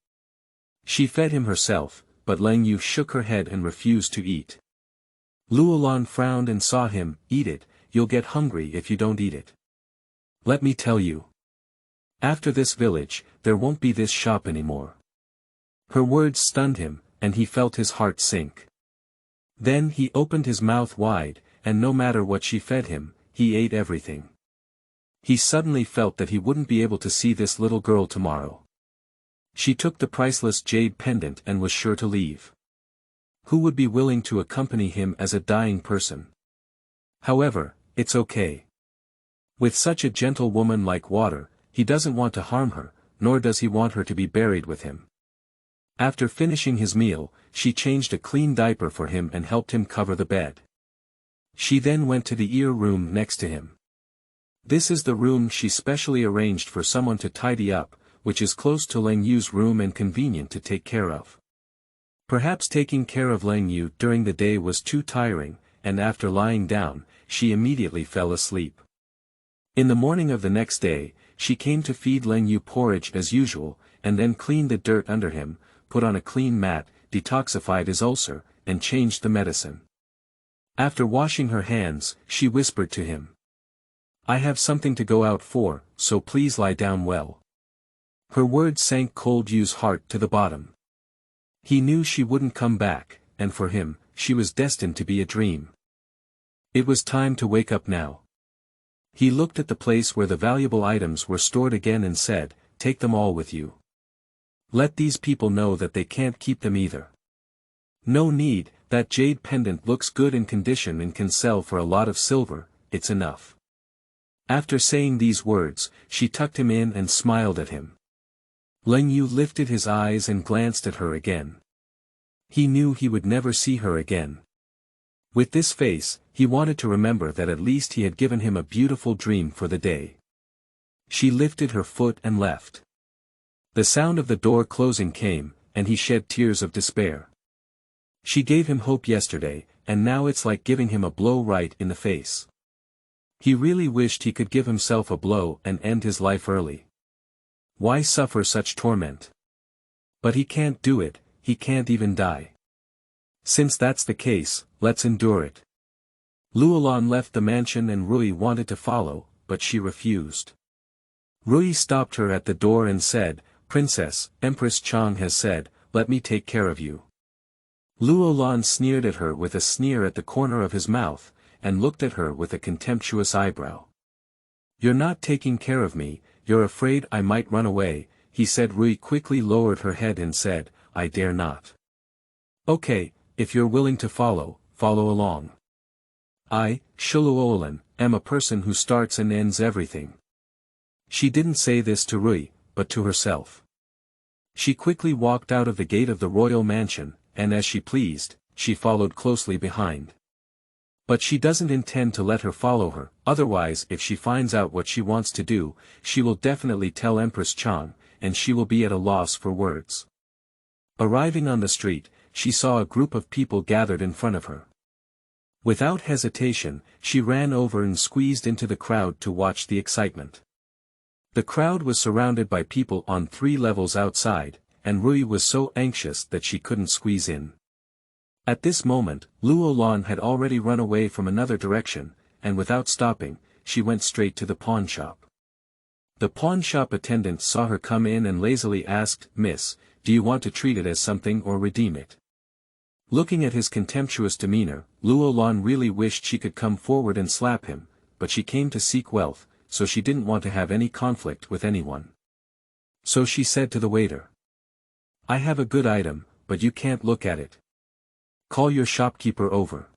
She fed him herself, but Lang Yu shook her head and refused to eat. Luo Lan frowned and saw him. Eat it, you'll get hungry if you don't eat it. Let me tell you. After this village, there won't be this shop anymore. Her words stunned him, and he felt his heart sink. Then he opened his mouth wide, and no matter what she fed him, he ate everything. He suddenly felt that he wouldn't be able to see this little girl tomorrow. She took the priceless jade pendant and was sure to leave. Who would be willing to accompany him as a dying person? However, it's okay. With such a gentle woman like Water, he doesn't want to harm her, nor does he want her to be buried with him. After finishing his meal, she changed a clean diaper for him and helped him cover the bed. She then went to the ear room next to him. This is the room she specially arranged for someone to tidy up, which is close to Lang Yu's room and convenient to take care of. Perhaps taking care of Lang Yu during the day was too tiring, and after lying down, she immediately fell asleep. In the morning of the next day, she came to feed Lang Yu porridge as usual, and then cleaned the dirt under him, put on a clean mat, detoxified his ulcer, and changed the medicine. After washing her hands, she whispered to him. I have something to go out for, so please lie down well. Her words sank Cold Yu's heart to the bottom. He knew she wouldn't come back, and for him, she was destined to be a dream. It was time to wake up now. He looked at the place where the valuable items were stored again and said, take them all with you. Let these people know that they can't keep them either. No need, that jade pendant looks good in condition and can sell for a lot of silver, it's enough. After saying these words, she tucked him in and smiled at him. Lang Yu lifted his eyes and glanced at her again. He knew he would never see her again. With this face, he wanted to remember that at least he had given him a beautiful dream for the day. She lifted her foot and left. The sound of the door closing came, and he shed tears of despair. She gave him hope yesterday, and now it's like giving him a blow right in the face. He really wished he could give himself a blow and end his life early. Why suffer such torment? But he can't do it, he can't even die. Since that's the case, let's endure it. Luo Lan left the mansion and Rui wanted to follow, but she refused. Rui stopped her at the door and said, "Princess, Empress Chang has said, let me take care of you." Luo Lan sneered at her with a sneer at the corner of his mouth, and looked at her with a contemptuous eyebrow. "You're not taking care of me, you're afraid I might run away," he said. Rui quickly lowered her head and said, "I dare not." "Okay, if you're willing to follow, follow along. I, Luo Lan, am a person who starts and ends everything." She didn't say this to Rui, but to herself. She quickly walked out of the gate of the royal mansion, and as she pleased, she followed closely behind. But she doesn't intend to let her follow her, otherwise if she finds out what she wants to do, she will definitely tell Empress Chang, and she will be at a loss for words. Arriving on the street, she saw a group of people gathered in front of her. Without hesitation, she ran over and squeezed into the crowd to watch the excitement. The crowd was surrounded by people on 3 levels outside, and Rui was so anxious that she couldn't squeeze in. At this moment, Luo Lan had already run away from another direction, and without stopping, she went straight to the pawn shop. The pawn shop attendant saw her come in and lazily asked, "Miss, do you want to treat it as something or redeem it?" Looking at his contemptuous demeanor, Luo Lan really wished she could come forward and slap him, but she came to seek wealth, so she didn't want to have any conflict with anyone. So she said to the waiter, "I have a good item, but you can't look at it. Call your shopkeeper over."